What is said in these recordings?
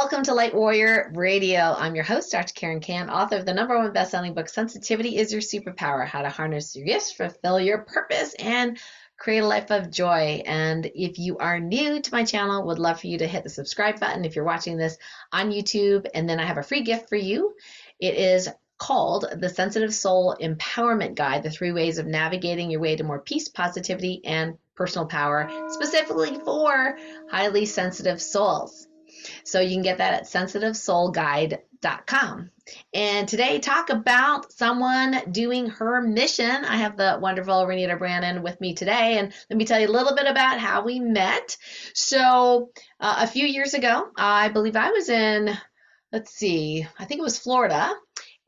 welcome to Light Warrior Radio. I'm your host, Dr. Karen Can, author of the #1 best-selling book, Sensitivity is Your Superpower, How to Harness Your Gifts, Fulfill Your Purpose, and Create a Life of Joy. And if you are new to my channel, would love for you to hit the subscribe button if you're watching this on YouTube. And then I have a free gift for you. It is called the Sensitive Soul Empowerment Guide, the 3 ways of navigating your way to more peace, positivity, and personal power, specifically for highly sensitive souls. So you can get that at sensitivesoulguide.com. And today, talk about someone doing her mission. I have the wonderful Renita Brannan with me today, and let me tell you a little bit about how we met. So a few years ago, I believe I was in, I think it was Florida,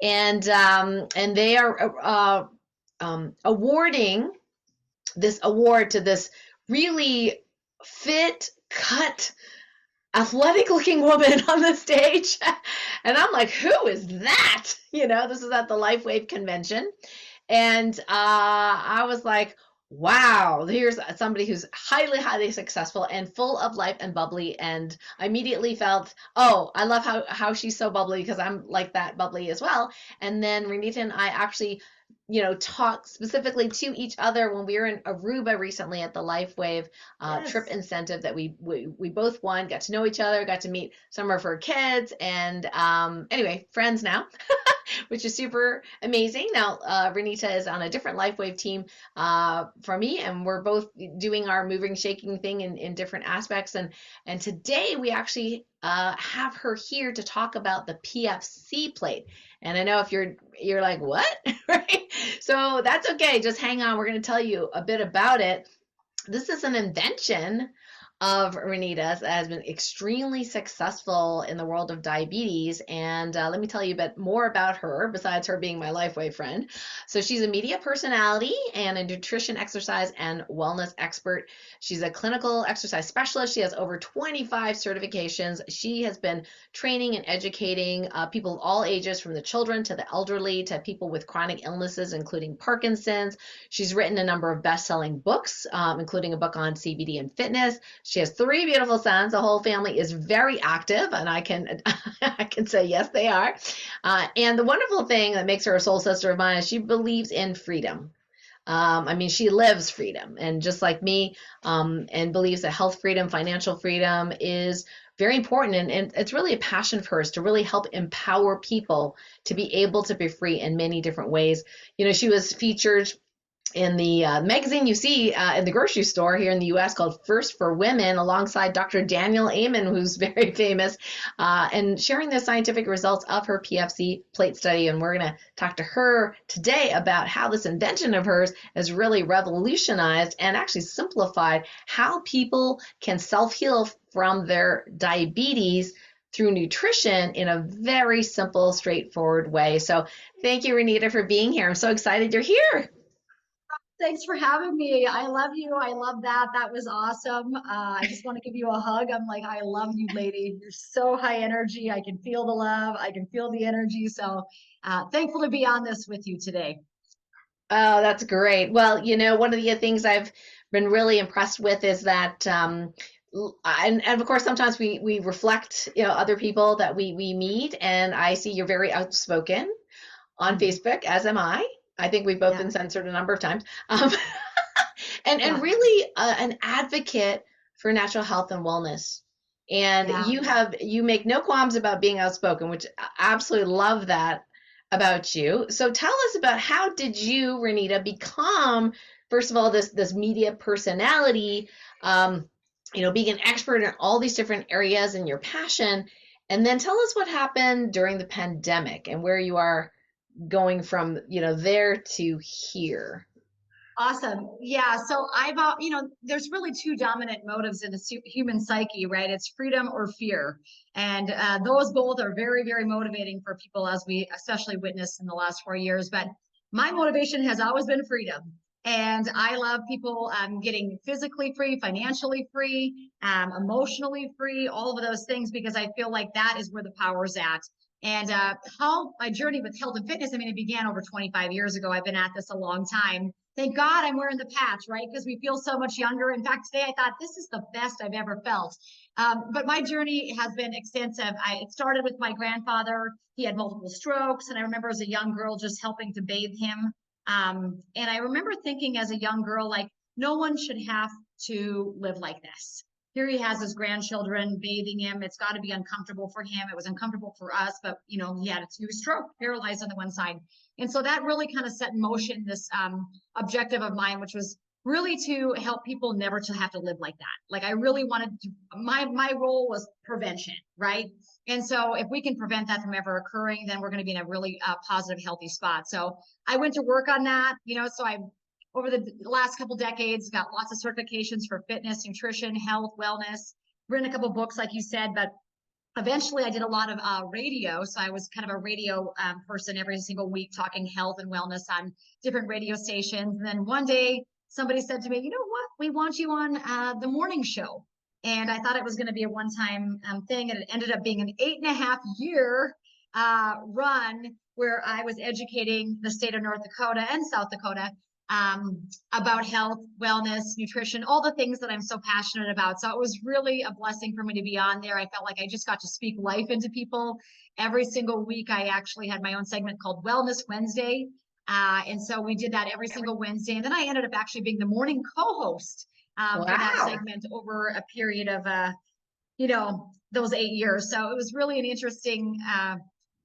and they are awarding this award to this really fit, cut, athletic looking woman on the stage. And I'm like, who is that? This is at the LifeWave convention. And I was like, wow, here's somebody who's highly, highly successful and full of life and bubbly. And I immediately felt, oh, I love how she's so bubbly, because I'm like that, bubbly as well. And then Renita and I actually talk specifically to each other when we were in Aruba recently at the LifeWave trip incentive that we both won, got to know each other, got to meet some of her kids, and anyway, friends now, which is super amazing. Now, Renita is on a different LifeWave team from me, and we're both doing our moving, shaking thing in different aspects. And today we actually have her here to talk about the PFC plate. And I know if you're like, what? Right? So that's okay. Just hang on. We're going to tell you a bit about it. This is an invention of Renita's that has been extremely successful in the world of diabetes. And let me tell you a bit more about her, besides her being my LifeWave friend. So she's a media personality and a nutrition, exercise, and wellness expert. She's a clinical exercise specialist. She has over 25 certifications. She has been training and educating people of all ages, from the children to the elderly to people with chronic illnesses, including Parkinson's. She's written a number of best-selling books, including a book on CBD and fitness. She has 3 beautiful sons. The whole family is very active, and I can say yes, they are. And the wonderful thing that makes her a soul sister of mine is she believes in freedom. She lives freedom, and just like me, and believes that health freedom, financial freedom is very important. And it's really a passion for hers to really help empower people to be able to be free in many different ways. She was featured in the magazine you see in the grocery store here in the U.S. called First for Women, alongside Dr. Daniel Amen, who's very famous, and sharing the scientific results of her PFC plate study. And we're going to talk to her today about how this invention of hers has really revolutionized and actually simplified how people can self-heal from their diabetes through nutrition in a very simple, straightforward way. So thank you, Renita, for being here. I'm so excited you're here. Thanks for having me. I love you. I love that. That was awesome. I just want to give you a hug. I'm like, I love you, lady. You're so high energy. I can feel the love. I can feel the energy. So thankful to be on this with you today. Oh, that's great. Well, one of the things I've been really impressed with is that, and of course, sometimes we reflect, other people that we meet, and I see you're very outspoken on Facebook, as am I. I think we've both been censored a number of times. And really an advocate for natural health and wellness. And you make no qualms about being outspoken, which I absolutely love that about you. So tell us about, how did you, Renita, become, first of all, this media personality, being an expert in all these different areas and your passion, and then tell us what happened during the pandemic and where you are going from there to here. Awesome. Yeah. So I've there's really 2 dominant motives in the human psyche, right? It's freedom or fear, and those both are very, very motivating for people, as we especially witnessed in the last 4 years. But my motivation has always been freedom, and I love people getting physically free, financially free, emotionally free, all of those things, because I feel like that is where the power's at. And how my journey with health and fitness, it began over 25 years ago. I've been at this a long time. Thank God I'm wearing the patch, right? Because we feel so much younger. In fact, today I thought this is the best I've ever felt. But my journey has been extensive. It started with my grandfather. He had multiple strokes, and I remember as a young girl just helping to bathe him. And I remember thinking as a young girl, like, no one should have to live like this. Here he has his grandchildren bathing him. It's got to be uncomfortable for him. It was uncomfortable for us, but he was stroke, paralyzed on the one side. And so that really kind of set in motion this objective of mine, which was really to help people never to have to live like that. Like I really wanted to, my role was prevention, right? And so if we can prevent that from ever occurring, then we're going to be in a really positive, healthy spot. So I went to work on that, so I, over the last couple decades, got lots of certifications for fitness, nutrition, health, wellness, written a couple books, like you said, but eventually I did a lot of radio. So I was kind of a radio person every single week talking health and wellness on different radio stations. And then one day somebody said to me, you know what, we want you on the morning show. And I thought it was going to be a one-time thing. And it ended up being an 8.5-year run where I was educating the state of North Dakota and South Dakota about health, wellness, nutrition, all the things that I'm so passionate about. So it was really a blessing for me to be on there. I felt like I just got to speak life into people. Every single week, I actually had my own segment called Wellness Wednesday. And so we did that every single Wednesday. And then I ended up actually being the morning co-host for that segment over a period of, those 8 years. So it was really an interesting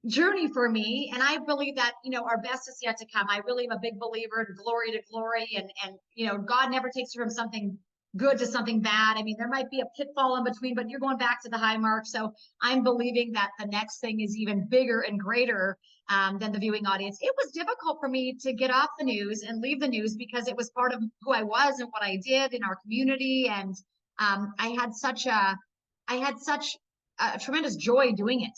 journey for me. And I believe that, our best is yet to come. I really am a big believer in glory to glory, and God never takes you from something good to something bad. I mean, there might be a pitfall in between, but you're going back to the high mark. So I'm believing that the next thing is even bigger and greater than the viewing audience. It was difficult for me to get off the news and leave the news because it was part of who I was and what I did in our community. And I had such a tremendous joy doing it,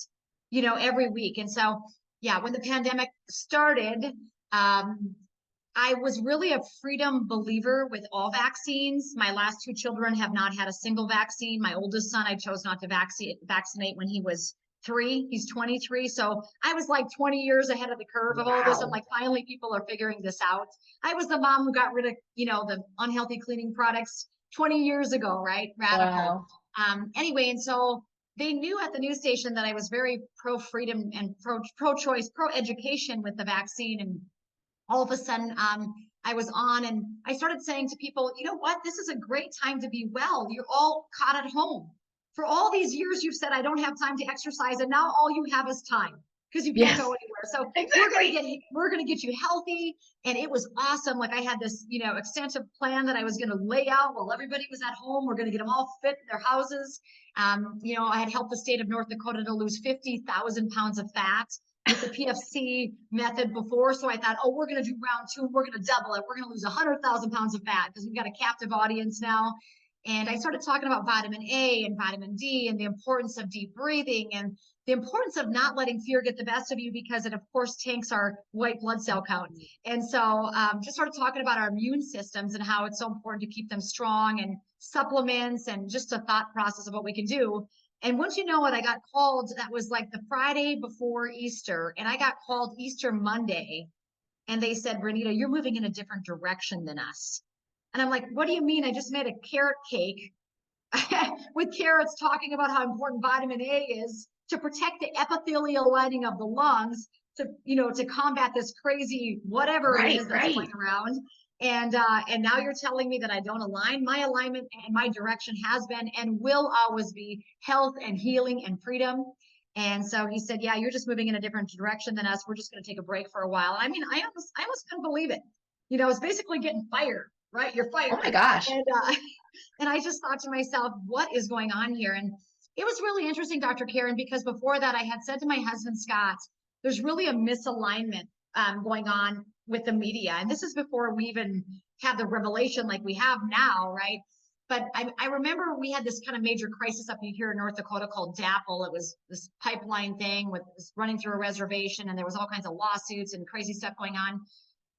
every week. And so, when the pandemic started, I was really a freedom believer with all vaccines. My last two children have not had a single vaccine. My oldest son, I chose not to vaccinate when he was 3. He's 23. So I was like 20 years ahead of the curve of all this. I'm like, finally, people are figuring this out. I was the mom who got rid of, the unhealthy cleaning products 20 years ago, right? Radical. Anyway, and so they knew at the news station that I was very pro-freedom and pro-choice, pro-education with the vaccine. And all of a sudden, I was on and I started saying to people, you know what, this is a great time to be well. You're all caught at home. For all these years, you've said, I don't have time to exercise. And now all you have is time because you can't go anywhere. So we're going to get you healthy. And it was awesome. Like I had this, extensive plan that I was going to lay out while everybody was at home. We're going to get them all fit in their houses. I had helped the state of North Dakota to lose 50,000 pounds of fat with the PFC method before. So I thought, we're going to do round 2. We're going to double it. We're going to lose 100,000 pounds of fat because we've got a captive audience now. And I started talking about vitamin A and vitamin D and the importance of deep breathing and the importance of not letting fear get the best of you because it, of course, tanks our white blood cell count. And so just started talking about our immune systems and how it's so important to keep them strong and supplements and just a thought process of what we can do. And once you know it, I got called, that was like the Friday before Easter, and I got called Easter Monday, and they said, Renita, you're moving in a different direction than us. And I'm like, what do you mean? I just made a carrot cake with carrots talking about how important vitamin A is to protect the epithelial lining of the lungs to combat this crazy whatever it is that's going around. And now you're telling me that I don't align. My alignment and my direction has been and will always be health and healing and freedom. And so he said, yeah, you're just moving in a different direction than us. We're just going to take a break for a while. I mean, I almost couldn't believe it. It's basically getting fired, right? You're fired. Oh my gosh. And I just thought to myself, what is going on here? And it was really interesting, Dr. Karen, because before that, I had said to my husband, Scott, there's really a misalignment going on with the media. And this is before we even have the revelation like we have now, right? But I remember we had this kind of major crisis up here in North Dakota called DAPL. It was this pipeline thing with running through a reservation, and there was all kinds of lawsuits and crazy stuff going on.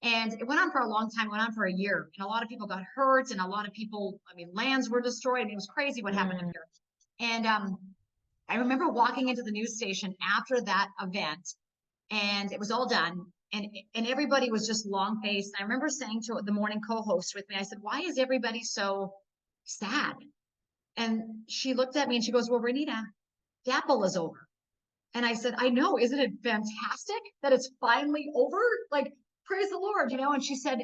And it went on for a long time, went on for a year. And a lot of people got hurt, and a lot of people, lands were destroyed. I mean, it was crazy what happened up here. And I remember walking into the news station after that event, and it was all done. and everybody was just long faced. I remember saying to the morning co-host with me, I said, why is everybody so sad? And she looked at me and she goes, well, Renita, Dapple is over. And I said, I know, isn't it fantastic that it's finally over? Like, praise the Lord, you know? And she said,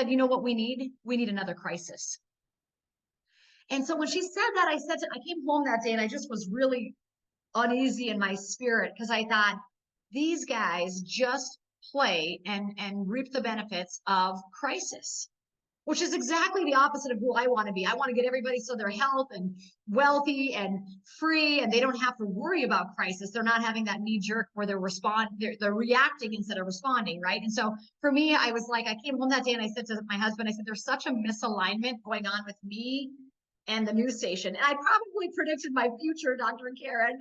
you know what we need? We need another crisis. And so when she said that, I came home that day and I just was really uneasy in my spirit because I thought these guys just play and reap the benefits of crisis, which is exactly the opposite of who I want to be. I want to get everybody so they're healthy and wealthy and free, and they don't have to worry about crisis. They're not having that knee jerk where they're reacting instead of responding, right? And so for me, I was like, I came home that day and I said to my husband, I said, there's such a misalignment going on with me and the news station. And I probably predicted my future, Dr. Karen.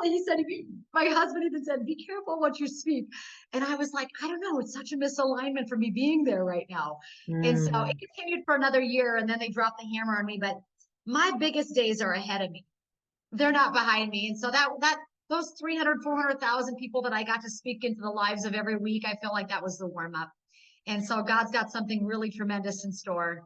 He said, my husband even said, be careful what you speak. And I was like, I don't know, it's such a misalignment for me being there right now. And so it continued for another year and then they dropped the hammer on me, but my biggest days are ahead of me. They're not behind me. And so those 300, 400,000 people that I got to speak into the lives of every week, I feel like that was the warm up. And so God's got something really tremendous in store.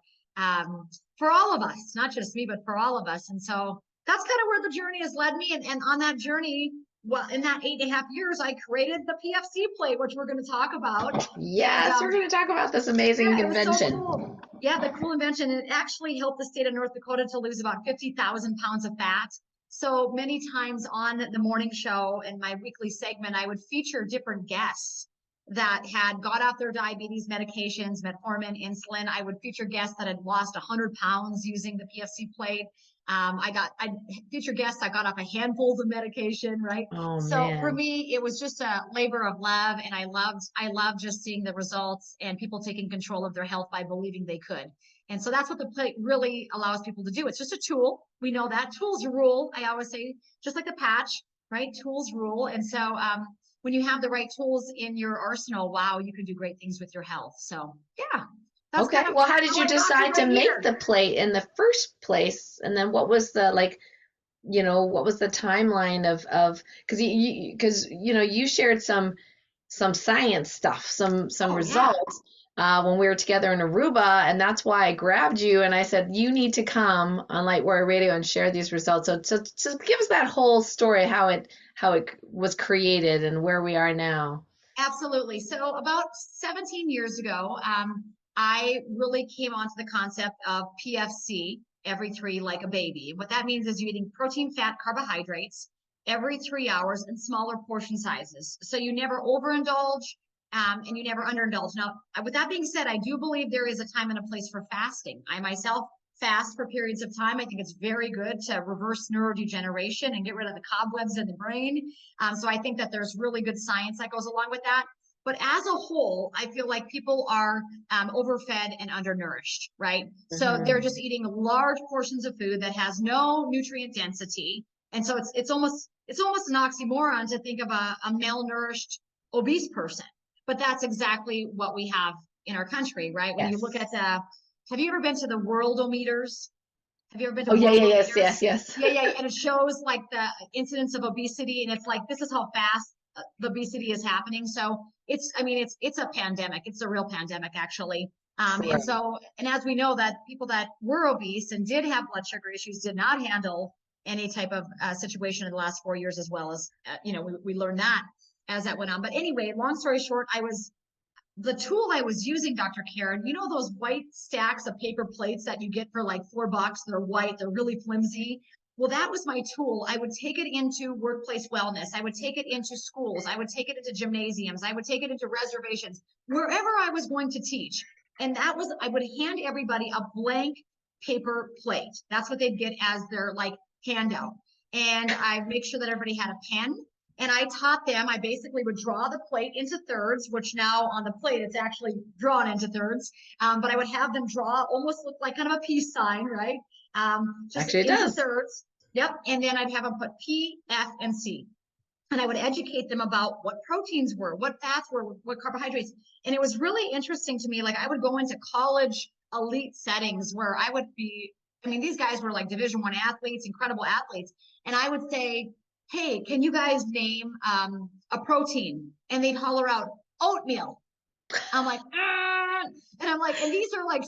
For all of us, not just me, but for all of us. And so that's kind of where the journey has led me. And on that journey, well, in that 8.5 years, I created the PFC Plate, which we're going to talk about. Yes, we're going to talk about this amazing invention. So cool. Yeah, the cool invention. And it actually helped the state of North Dakota to lose about 50,000 pounds of fat. So many times on the morning show and my weekly segment, I would feature different guests that had got off their diabetes medications, metformin, insulin. I would feature guests that had lost 100 pounds using the PFC Plate. I feature guests that got off a handful of medication, right? Oh, so man. For me, it was just a labor of love. And I loved just seeing the results and people taking control of their health by believing they could. And so that's what the plate really allows people to do. It's just a tool. We know that tools rule. I always say, just like the patch, right? Tools rule. And so, when you have the right tools in your arsenal, wow, you can do great things with your health. So yeah. Okay. Well, how did you decide to make the plate in the first place? And then what was the, like, what was the timeline of, because you shared some science stuff, some results when we were together in Aruba, and that's why I grabbed you and I said, you need to come on Light Warrior Radio and share these results. So give us that whole story, how it was created and where we are now. Absolutely. So about 17 years ago, I really came onto the concept of PFC, every 3 like a baby. What that means is you're eating protein, fat, carbohydrates every 3 hours in smaller portion sizes. So you never overindulge and you never underindulge. Now, with that being said, I do believe there is a time and a place for fasting. I myself fast for periods of time. I think it's very good to reverse neurodegeneration and get rid of the cobwebs in the brain. So I think that there's really good science that goes along with that. But as a whole, I feel like people are overfed and undernourished, right? Mm-hmm. So they're just eating large portions of food that has no nutrient density. And so it's almost an oxymoron to think of a malnourished, obese person. But that's exactly what we have in our country, right? When you look at have you ever been to the Worldometers? Have you ever been to Yes. Yeah. And it shows like the incidence of obesity. And it's like, this is how fast the obesity is happening. So it's a pandemic. It's a real pandemic, actually. Right. And as we know that people that were obese and did have blood sugar issues did not handle any type of situation in the last 4 years, as well as, we learned that as that went on. But anyway, long story short, the tool I was using, Dr. Karen, those white stacks of paper plates that you get for like $4? They're white, they're really flimsy. Well, that was my tool. I would take it into workplace wellness. I would take it into schools. I would take it into gymnasiums. I would take it into reservations, wherever I was going to teach. And I would hand everybody a blank paper plate. That's what they'd get as their like handout. And I make sure that everybody had a pen. And I taught them, I basically would draw the plate into thirds, which now on the plate, it's actually drawn into thirds. But I would have them draw, almost look like kind of a peace sign, right? Just actually, it into does. Thirds. Yep. And then I'd have them put P, F, and C. And I would educate them about what proteins were, what fats were, what carbohydrates. And it was really interesting to me. Like I would go into college elite settings where these guys were like Division I athletes, incredible athletes. And I would say, hey, can you guys name a protein, and they'd holler out oatmeal. I'm like, and I'm like, and these are like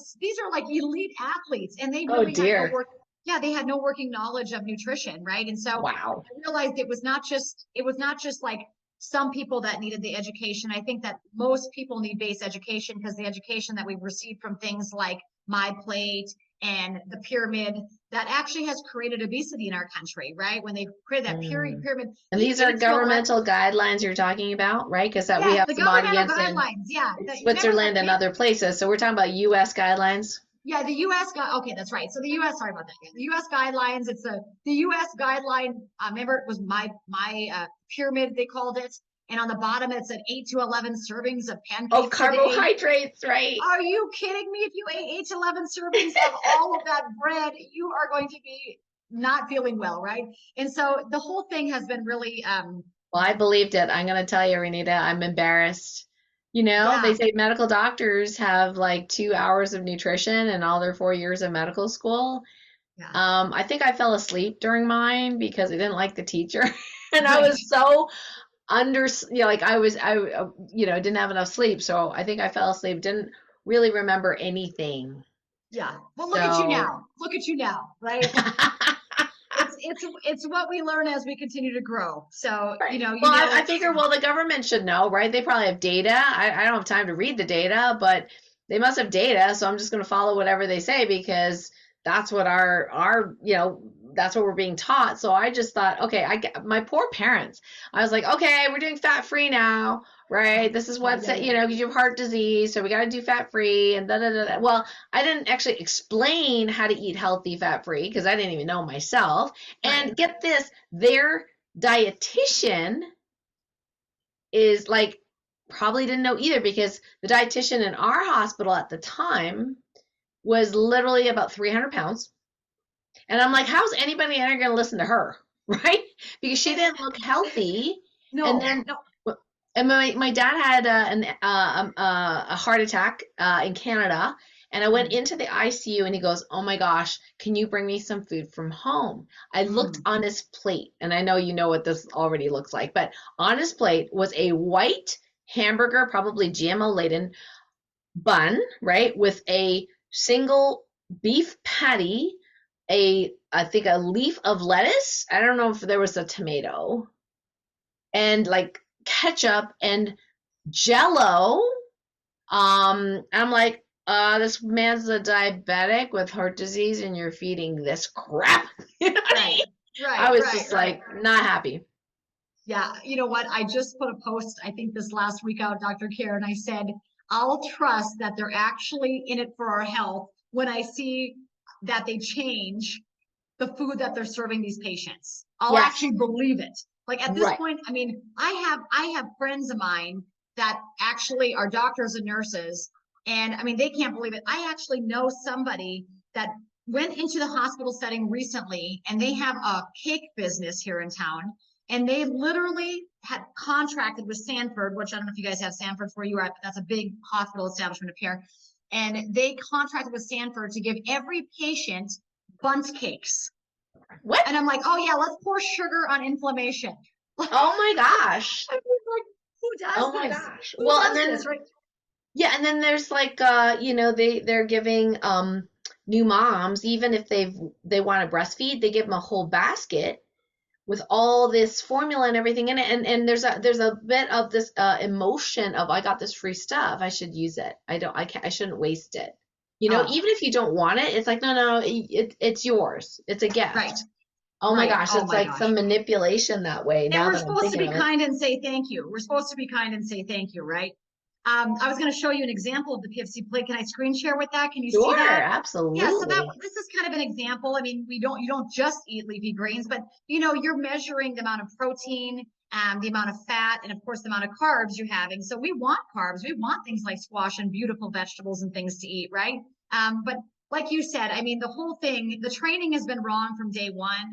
elite athletes, and they Oh really had no dear. work. Yeah, they had no working knowledge of nutrition, right? And so Wow. I realized it was not just like some people that needed the education. I think that most people need base education, because the education that we've received from things like My Plate and the pyramid that actually has created obesity in our country, right? When they created that Mm. pyramid, And eat these are 8 to 11. governmental guidelines you're talking about, right? Because that we Yes, have the some governmental audience guidelines. Yeah, in remember Switzerland and other places. So we're talking about U.S. guidelines. yeah, the U.S. Okay, that's right. So the U.S. Sorry about that. Yeah, the U.S. guidelines. It's the U.S. guideline. Remember, it was my pyramid, they called it, and on the bottom it said 8 to 11 servings of Oh, pancakes a day. carbohydrates, right? Are you kidding me? If you ate 8 to 11 servings of all of that bread, you are going to be not feeling well, right? And so the whole thing has been really, Well, I believed it. I'm going to tell you, Renita, I'm embarrassed. You know, they yeah, say medical doctors have like 2 hours of nutrition in all their 4 years of medical school. yeah, I think I fell asleep during mine because I didn't like the teacher. And I right. was so like didn't have enough sleep. So I think I fell asleep, didn't really remember anything. Yeah. Well, look at you So, now. Look at you now, right? It's what we learn as we continue to grow. So, right. you Well, know, I figure, well, the government should know, right? They probably have data. I don't have time to read the data, but they must have data. So I'm just going to follow whatever they say because that's what that's what we're being taught. So I just thought, okay, my poor parents. I was like, okay, we're doing fat free now, right? This is yeah, what's, yeah, yeah. because you have heart disease, so we got to do fat free and da da da da. Well, I didn't actually explain how to eat healthy fat free because I didn't even know myself. Right. And get this, their dietitian is like probably didn't know either because the dietitian in our hospital at the time was literally about 300 pounds. And I'm like, how's anybody ever going to listen to her? Right? Because she And, didn't look healthy. And no, then, no. and my dad had a heart attack in Canada. And I went Mm, into the ICU and he goes, oh my gosh, can you bring me some food from home? I looked mm, on his plate, and I know you know what this already looks like, but on his plate was a white hamburger, probably GMO laden bun, right, with a single beef patty, I think a leaf of lettuce. I don't know if there was a tomato, and like ketchup and Jello. I'm like, this man's a diabetic with heart disease, and you're feeding this crap. You know what I right, mean? I right, was right, just right. like not happy. Yeah. You know what? I just put a post, I think this last week out, Dr. Karen. I said, I'll trust that they're actually in it for our health when I see that they change the food that they're serving these patients. I'll Yes, actually believe it. Like at this right. point, I mean, I have friends of mine that actually are doctors and nurses, and I mean, they can't believe it. I actually know somebody that went into the hospital setting recently, and they have a cake business here in town, and they literally had contracted with Sanford, which I don't know if you guys have Sanford where you are, but that's a big hospital establishment up here. And they contracted with Sanford to give every patient bundt cakes. What? And I'm like, oh yeah, let's pour sugar on inflammation. I'm Oh my gosh. like, who does Oh my this? gosh. Who Well, and does then this, right? yeah, and then there's like they're giving new moms, even if they want to breastfeed, they give them a whole basket with all this formula and everything in it, and there's a bit of this emotion of I got this free stuff, I should use it. I shouldn't waste it. Oh, Even if you don't want it, it's like no, it's yours. It's a right, gift. Oh my right. gosh, Oh it's my like gosh. some manipulation that way And now we're that I'm supposed to thinking be of it. kind and say thank you. We're supposed to be kind and say thank you, right? I was going to show you an example of the PFC plate. Can I screen share with that? Can you see Sure, that? Yeah, so that absolutely. this is kind of an example. I mean, you don't just eat leafy greens, but you're measuring the amount of protein, the amount of fat, and of course the amount of carbs you're having. So we want carbs. We want things like squash and beautiful vegetables and things to eat, right? But like you said, I mean, the whole thing, the training has been wrong from day one.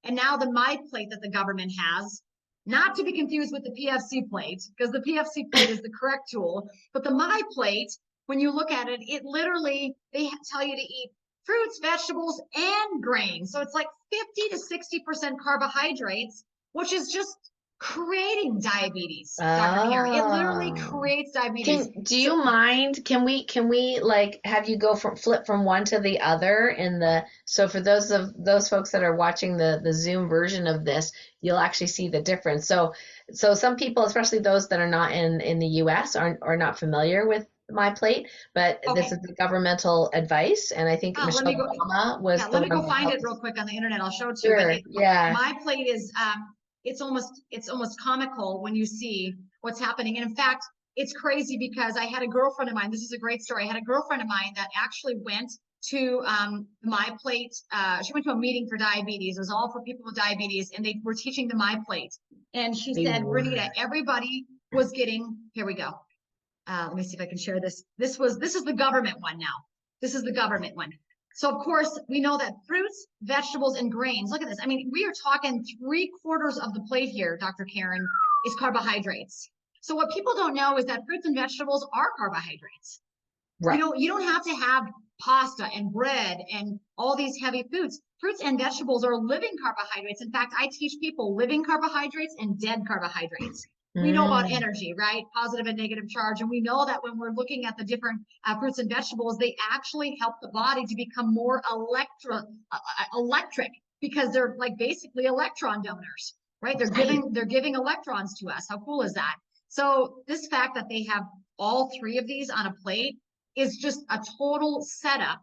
And now the My Plate that the government has, not to be confused with the PFC plate, because the PFC plate is the correct tool, but the My Plate, when you look at it, it literally, they tell you to eat fruits, vegetables, and grains. So it's like 50 to 60% carbohydrates, which is just creating diabetes, Dr. Karen. It literally Oh. creates diabetes. Do So you mind? Can we like have you go from flip from one to the other in the so for those folks that are watching the Zoom version of this, you'll actually see the difference. So some people, especially those that are not in the US, are not familiar with my plate, but this is okay, the governmental advice, and I think let Michelle me go. Obama Yeah, was the let me one go that find it helped real us. quick on the internet. I'll show it to you. But Sure, yeah. my plate is it's almost comical when you see what's happening. And in fact, it's crazy because I had a girlfriend of mine. This is a great story. I had a girlfriend of mine that actually went to my plate. She went to a meeting for diabetes. It was all for people with diabetes, and they were teaching the my plate. And she They said, were. Renita, everybody was getting. Here we go. Let me see if I can share this. This is the government one now. This is the government one. So of course we know that fruits, vegetables, and grains. Look at this. I mean, we are talking 3/4 of the plate here, Dr. Karen, is carbohydrates. So what people don't know is that fruits and vegetables are carbohydrates. Right. You don't have to have pasta and bread and all these heavy foods. Fruits and vegetables are living carbohydrates. In fact, I teach people living carbohydrates and dead carbohydrates. We know about Mm, energy, right? Positive and negative charge. And we know that when we're looking at the different fruits and vegetables, they actually help the body to become more electric because they're like basically electron donors, right? right. They're giving electrons to us. How cool is that? So this fact that they have all three of these on a plate is just a total setup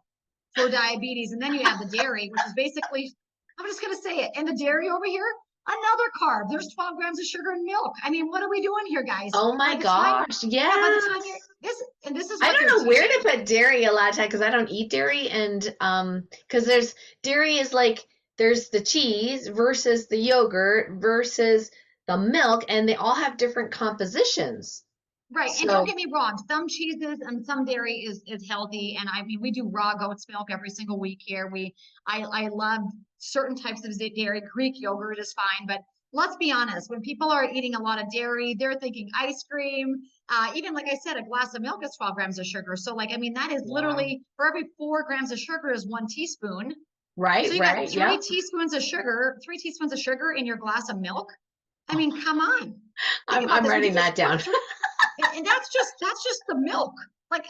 for diabetes. And then you have the dairy, which is basically, I'm just going to say it. And the dairy over here, another carb. There's 12 grams of sugar in milk. I mean, what are we doing here, guys? Oh my By the time, gosh, yeah, by the time you're yes. this, and this is I what don't they're know where to teaching. put dairy a lot of time because I don't eat dairy, and because there's dairy is like there's the cheese versus the yogurt versus the milk, and they all have different compositions. Right. And don't So get me wrong, some cheeses and some dairy is healthy. And I mean, we do raw goat's milk every single week here. I love certain types of dairy. Greek yogurt is fine, but let's be honest, when people are eating a lot of dairy, they're thinking ice cream. Even like I said, a glass of milk is 12 grams of sugar. So like, I mean, that is wow. literally for every 4 grams of sugar is 1 teaspoon. So Right, you got right, yep. 3 teaspoons of sugar in your glass of milk. I mean, come on. Think about I'm this. Would you writing just that put down. three and that's just the milk. Like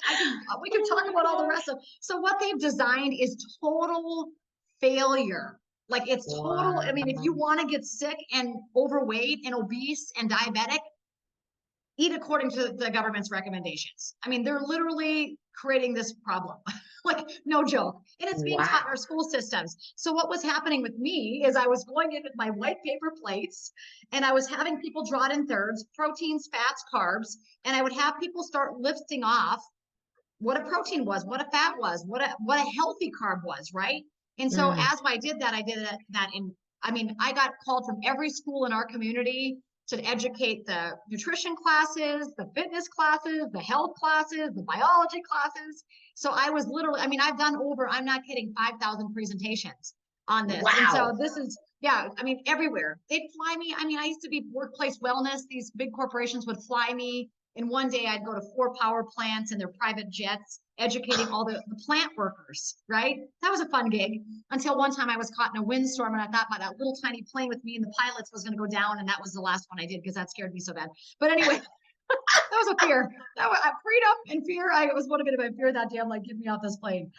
we could Oh talk my about all the gosh. rest of. So what they've designed is total failure. Like it's total. I mean, if Wow. you want to get sick and overweight and obese and diabetic, eat according to the government's recommendations. I mean, they're literally creating this problem. Like no joke. And it's being taught in our Wow. school systems. So what was happening with me is I was going in with my white paper plates and I was having people draw it in thirds, proteins, fats, carbs, and I would have people start listing off what a protein was, what a fat was, what a healthy carb was, right? And so Mm, as I did that in I mean, I got called from every school in our community to educate the nutrition classes, the fitness classes, the health classes, the biology classes. So I was literally, I mean, I've done over, I'm not kidding, 5,000 presentations on this. And so wow. this is, yeah, I mean, everywhere. They'd fly me. I mean, I used to be workplace wellness. These big corporations would fly me and one day I'd go to 4 power plants in their private jets, educating all the plant workers, right? That was a fun gig until one time I was caught in a windstorm and I thought about a little tiny plane with me and the pilots was going to go down. And that was the last one I did because that scared me so bad. But anyway, that was a fear. That was freedom and fear. I was motivated by fear that day. I'm like, get me off this plane.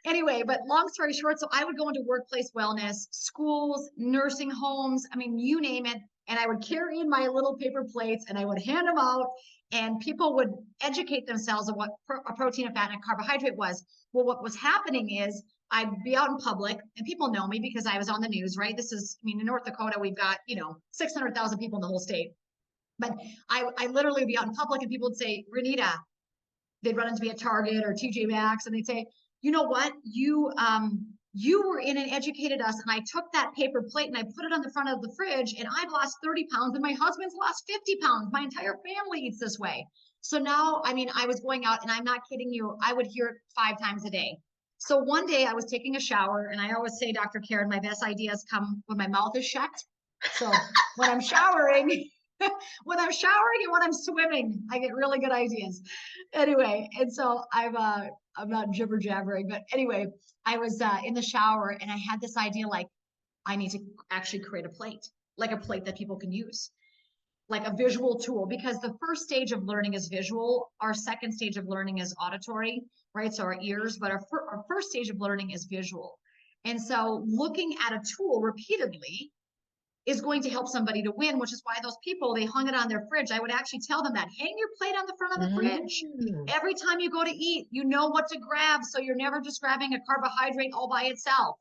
Anyway, but long story short, so I would go into workplace wellness, schools, nursing homes, I mean, you name it. And I would carry in my little paper plates and I would hand them out and people would educate themselves on what a protein, a fat, and a carbohydrate was. Well, what was happening is I'd be out in public and people know me because I was on the news, right? This is, I mean, in North Dakota, we've got, 600,000 people in the whole state. But I literally would be out in public and people would say, Renita, they'd run into me at Target or TJ Maxx and they'd say, you know what, you were in and educated us, and I took that paper plate and I put it on the front of the fridge, and I've lost 30 pounds, and my husband's lost 50 pounds. My entire family eats this way. So now, I mean, I was going out, and I'm not kidding you, I would hear it 5 times a day. So one day I was taking a shower, and I always say, Dr. Karen, my best ideas come when my mouth is shut. So when I'm showering, when I'm showering and when I'm swimming, I get really good ideas. Anyway, and so I'm not jibber jabbering, but anyway, I was in the shower and I had this idea like I need to actually create a plate, like a plate that people can use. like a visual tool, because the first stage of learning is visual. Our second stage of learning is auditory, right? So our ears, but our first stage of learning is visual. And so looking at a tool repeatedly is going to help somebody to win, which is why those people, they hung it on their fridge. I would actually tell them that, hang your plate on the front of the fridge. Every time you go to eat, you know what to grab. So you're never just grabbing a carbohydrate all by itself.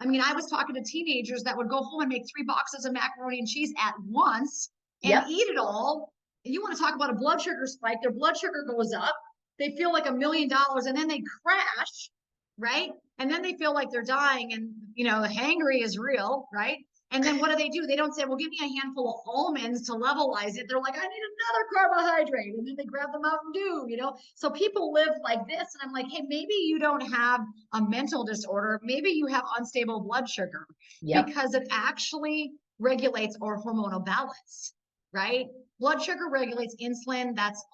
I mean, I was talking to teenagers that would go home and make 3 boxes of macaroni and cheese at once and eat it all. And you want to talk about a blood sugar spike, their blood sugar goes up. They feel like $1 million and then they crash, right? And then they feel like they're dying, and the hangry is real, right? And then what do? They don't say, well, give me a handful of almonds to levelize it. They're like, I need another carbohydrate. And then they grab the Mountain Dew, So people live like this. And I'm like, hey, maybe you don't have a mental disorder. Maybe you have unstable blood sugar, because it actually regulates our hormonal balance, right? Blood sugar regulates insulin. That's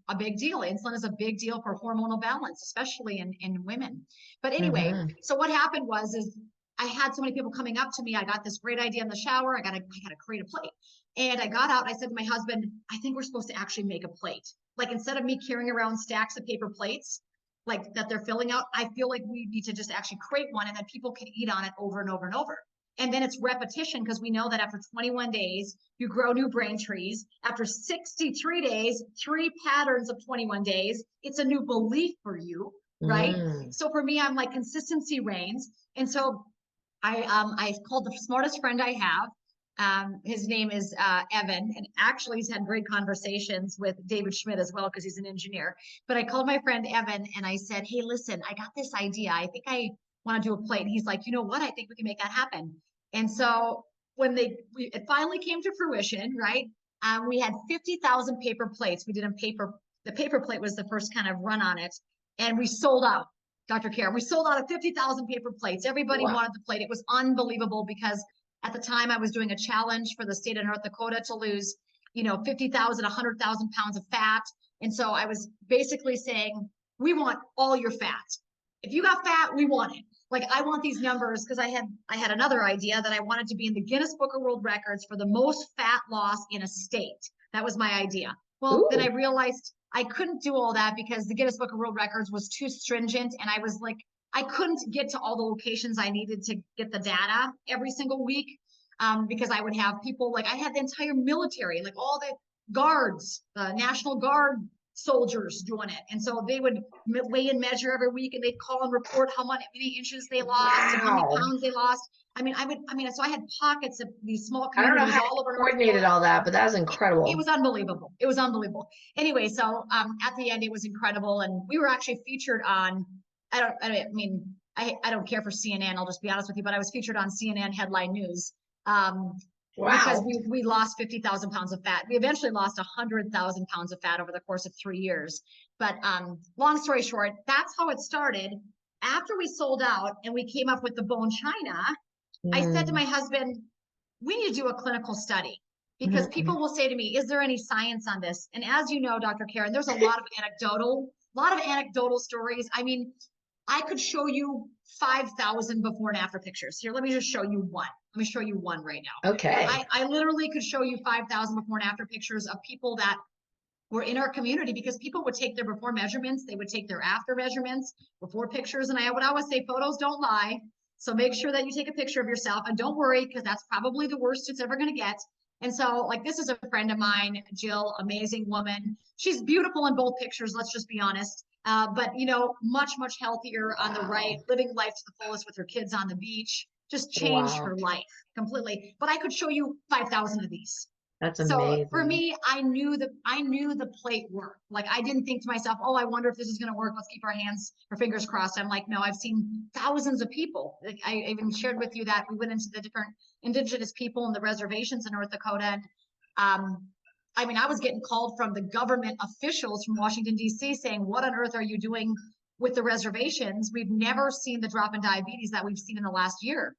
a big deal. Insulin is a big deal for hormonal balance, especially in women. But anyway, so what happened is I had so many people coming up to me. I got this great idea in the shower. I gotta create a plate. And I got out, I said to my husband, I think we're supposed to actually make a plate. Like, instead of me carrying around stacks of paper plates, like that they're filling out, I feel like we need to just actually create one, and then people can eat on it over and over and over. And then it's repetition, because we know that after 21 days, you grow new brain trees. After 63 days, 3 patterns of 21 days, it's a new belief for you, right? So for me, I'm like, consistency reigns. And so I called the smartest friend I have. His name is Evan, and actually he's had great conversations with David Schmidt as well, because he's an engineer. But I called my friend Evan and I said, hey, listen, I got this idea. I think I want to do a plate. And he's like, you know what? I think we can make that happen. And so when it finally came to fruition, right? We had 50,000 paper plates. We did the paper plate was the first kind of run on it, and we sold out. Dr. Karen, we sold out of 50,000 paper plates. Everybody wanted the plate. It was unbelievable, because at the time I was doing a challenge for the state of North Dakota to lose, 50,000, 100,000 pounds of fat. And so I was basically saying, we want all your fat. If you got fat, we want it. Like, I want these numbers, because I had another idea that I wanted to be in the Guinness Book of World Records for the most fat loss in a state. That was my idea. Well, then I realized I couldn't do all that, because the Guinness Book of World Records was too stringent. And I was like, I couldn't get to all the locations I needed to get the data every single week, because I would have people, like, I had the entire military, like all the guards, the National Guard soldiers doing it. And so they would weigh and measure every week, and they'd call and report how many inches they lost and how many pounds they lost. So I had pockets of these small communities all over. Coordinated all that, but that was incredible. It was unbelievable. It was unbelievable. Anyway, so at the end, it was incredible, and we were actually featured on. I don't care for CNN. I'll just be honest with you, but I was featured on CNN headline news. Because we lost 50,000 pounds of fat. We eventually lost 100,000 pounds of fat over the course of 3 years. But long story short, that's how it started. After we sold out and we came up with the bone china, I said to my husband, we need to do a clinical study, because people will say to me, is there any science on this? And as you know, Dr. Karen, there's a lot of anecdotal stories. I mean, I could show you 5,000 before and after pictures. Here, let me just show you one. Let me show you one right now. Okay. I literally could show you 5,000 before and after pictures of people that were in our community, because people would take their before measurements, they would take their after measurements, before pictures. And I would always say, photos don't lie. So make sure that you take a picture of yourself, and don't worry, because that's probably the worst it's ever going to get. And so, like, this is a friend of mine, Jill, amazing woman. She's beautiful in both pictures, let's just be honest. But, much, much healthier on the right, living life to the fullest with her kids on the beach, just changed her life completely. But I could show you 5,000 of these. That's amazing. So for me, I knew the plate worked. Like, I didn't think to myself, oh, I wonder if this is going to work. Let's keep our fingers crossed. I'm like, no, I've seen thousands of people. Like, I even shared with you that we went into the different indigenous people and the reservations in North Dakota. And I was getting called from the government officials from Washington, D.C. saying, what on earth are you doing with the reservations? We've never seen the drop in diabetes that we've seen in the last year.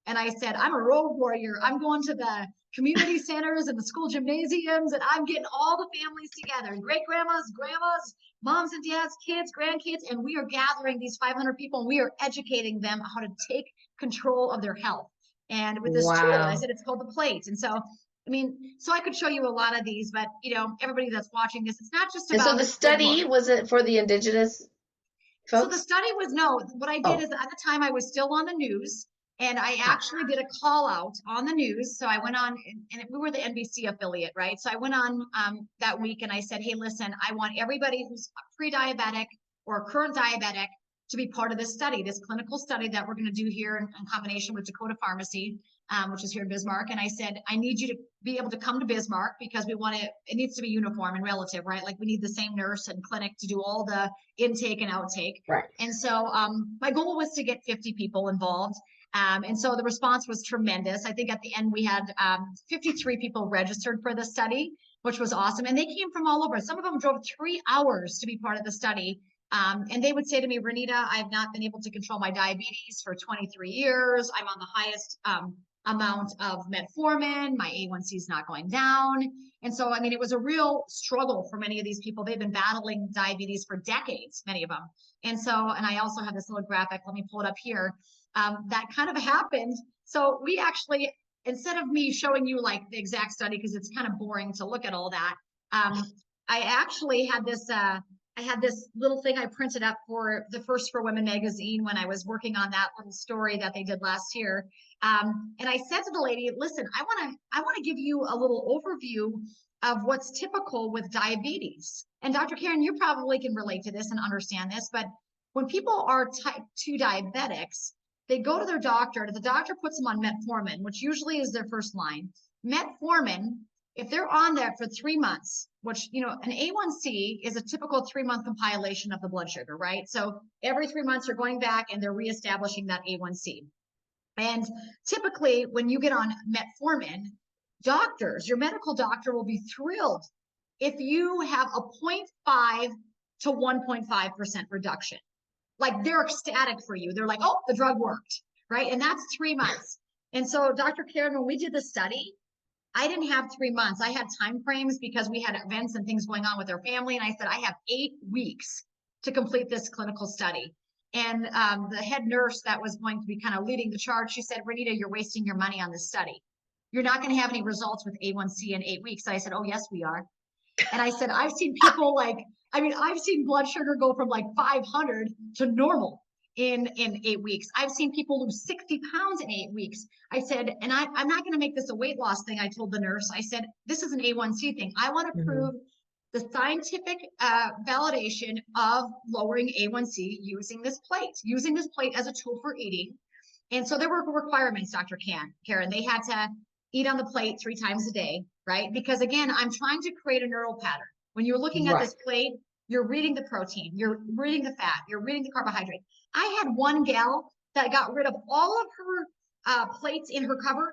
And I said, I'm a road warrior. I'm going to the community centers and the school gymnasiums, and I'm getting all the families together, great grandmas, grandmas, moms and dads, kids, grandkids, and we are gathering these 500 people, and we are educating them how to take control of their health. And with this tool, I said, it's called the plate. And so I mean, so I could show you a lot of these, but you know, everybody that's watching this, it's not just And so about the the book. study, was it for the indigenous So the folks? study was no, what I did Oh, is at the time I was still on the news and I ah, actually did a call out on the news. So I went on and we were the NBC affiliate, right? So I went on that week and I said, hey, listen, I want everybody who's pre-diabetic or a current diabetic to be part of this study, this clinical study that we're going to do here in combination with Dakota Pharmacy, which is here in Bismarck. And I said, I need you to be able to come to Bismarck because we want it needs to be uniform and relative, right? Like we need the same nurse and clinic to do all the intake and outtake. right. And so my goal was to get 50 people involved. And so the response was tremendous. I think at the end we had 53 people registered for the study, which was awesome. And they came from all over. Some of them drove 3 hours to be part of the study. And they would say to me, Renita, I've not been able to control my diabetes for 23 years. I'm on the highest amount of metformin. My A1C is not going down. And so, I mean, it was a real struggle for many of these people. They've been battling diabetes for decades, many of them. And so, and I also have this little graphic, let me pull it up here. That kind of happened. So we actually, instead of me showing you like the exact study, because it's kind of boring to look at all that, I actually had this, I had this little thing I printed up for the First for Women magazine when I was working on that little story that they did last year. And I said to the lady, listen, I want to give you a little overview of what's typical with diabetes. And Dr. Karen, you probably can relate to this and understand this, but when people are type 2 diabetics, they go to their doctor, the doctor puts them on metformin, which usually is their first line. Metformin, if they're on there for 3 months, which, you know, an A1C is a typical 3-month compilation of the blood sugar, right? So every 3 months they're going back and they're reestablishing that A1C. And typically when you get on metformin, doctors, your medical doctor will be thrilled if you have a 0.5 to 1.5% reduction. Like they're ecstatic for you. They're like, oh, the drug worked, right? And that's 3 months. And so Dr. Karen, when we did the study, I didn't have 3 months. I had time frames because we had events and things going on with our family. And I said, I have 8 weeks to complete this clinical study. And the head nurse that was going to be kind of leading the charge, she said, Renita, you're wasting your money on this study. You're not going to have any results with A1C in 8 weeks. I said, oh, yes, we are. And I said, I've seen people like, I mean, I've seen blood sugar go from like 500 to normal in 8 weeks. I've seen people lose 60 pounds in 8 weeks. I said, and I'm not going to make this a weight loss thing. I told the nurse, I said, this is an A1C thing. I want to prove the scientific validation of lowering A1C using this plate as a tool for eating. And so there were requirements, Dr. Karen. They had to eat on the plate 3 times a day, right? Because again, I'm trying to create a neural pattern. When you're looking at this plate, you're reading the protein, you're reading the fat, you're reading the carbohydrate. I had one gal that got rid of all of her plates in her cupboard,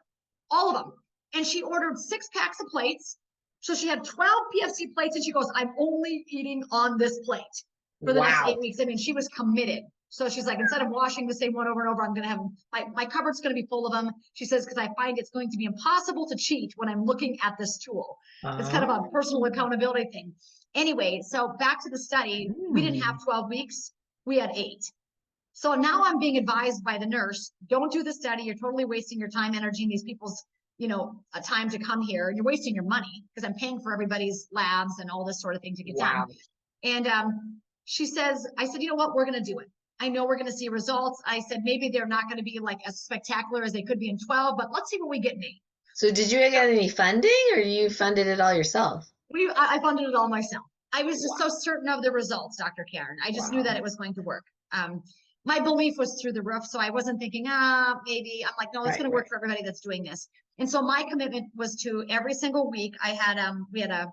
all of them. And she ordered 6 packs of plates. So she had 12 PFC plates and she goes, I'm only eating on this plate for the next 8 weeks. I mean, she was committed. So she's like, instead of washing the same one over and over, I'm going to have my cupboard's going to be full of them. She says, because I find it's going to be impossible to cheat when I'm looking at this tool. It's kind of a personal accountability thing. Anyway, so back to the study, we didn't have 12 weeks. We had 8. So now I'm being advised by the nurse, don't do the study. You're totally wasting your time, energy, and these people's, you know, time to come here. You're wasting your money because I'm paying for everybody's labs and all this sort of thing to get done. And she says, I said, you know what, we're going to do it. I know we're going to see results. I said, maybe they're not going to be like as spectacular as they could be in 12, but let's see what we get in 8. So did you get any funding or you funded it all yourself? I funded it all myself. I was just so certain of the results, Dr. Karen. I just knew that it was going to work. My belief was through the roof. So I wasn't thinking, maybe. I'm like, no, it's going to work for everybody that's doing this. And so my commitment was to every single week. I had, we had a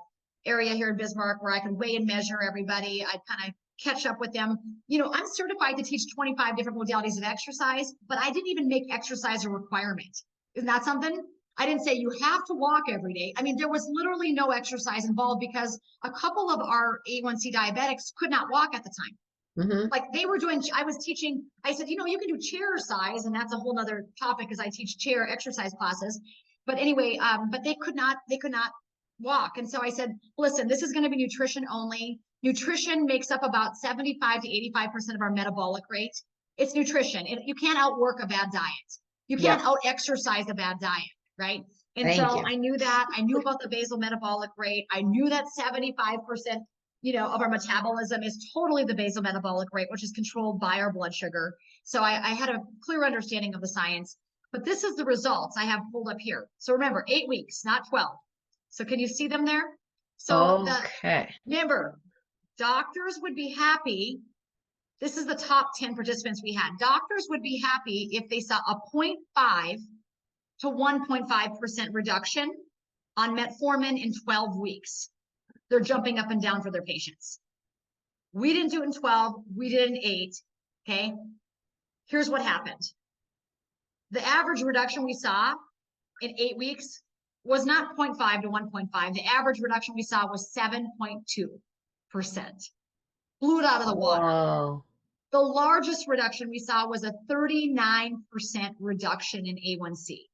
area here in Bismarck where I could weigh and measure everybody. I'd kind of catch up with them. You know, I'm certified to teach 25 different modalities of exercise, but I didn't even make exercise a requirement. Isn't that something? I didn't say you have to walk every day. I mean, there was literally no exercise involved because a couple of our A1C diabetics could not walk at the time. Like they were doing, I was teaching, I said, you know, you can do chair size, and that's a whole nother topic because I teach chair exercise classes. But anyway, but they could not walk. And so I said, listen, this is going to be nutrition only. Nutrition makes up about 75 to 85% of our metabolic rate. It's nutrition. You can't outwork a bad diet. You can't out exercise a bad diet, right? And Thank so you. I knew that. I knew about the basal metabolic rate. I knew that 75%, of our metabolism is totally the basal metabolic rate, which is controlled by our blood sugar. So I had a clear understanding of the science. But this is the results I have pulled up here. So remember, 8 weeks, not 12. So can you see them there? So Okay. remember, doctors would be happy. This is the top 10 participants we had. Doctors would be happy if they saw a 0.5 to 1.5% reduction on metformin in 12 weeks. They're jumping up and down for their patients. We didn't do it in 12, we did it in 8. Okay. Here's what happened. The average reduction we saw in 8 weeks was not 0.5 to 1.5. The average reduction we saw was 7.2%. Blew it out of the water. Whoa. The largest reduction we saw was a 39% reduction in A1C.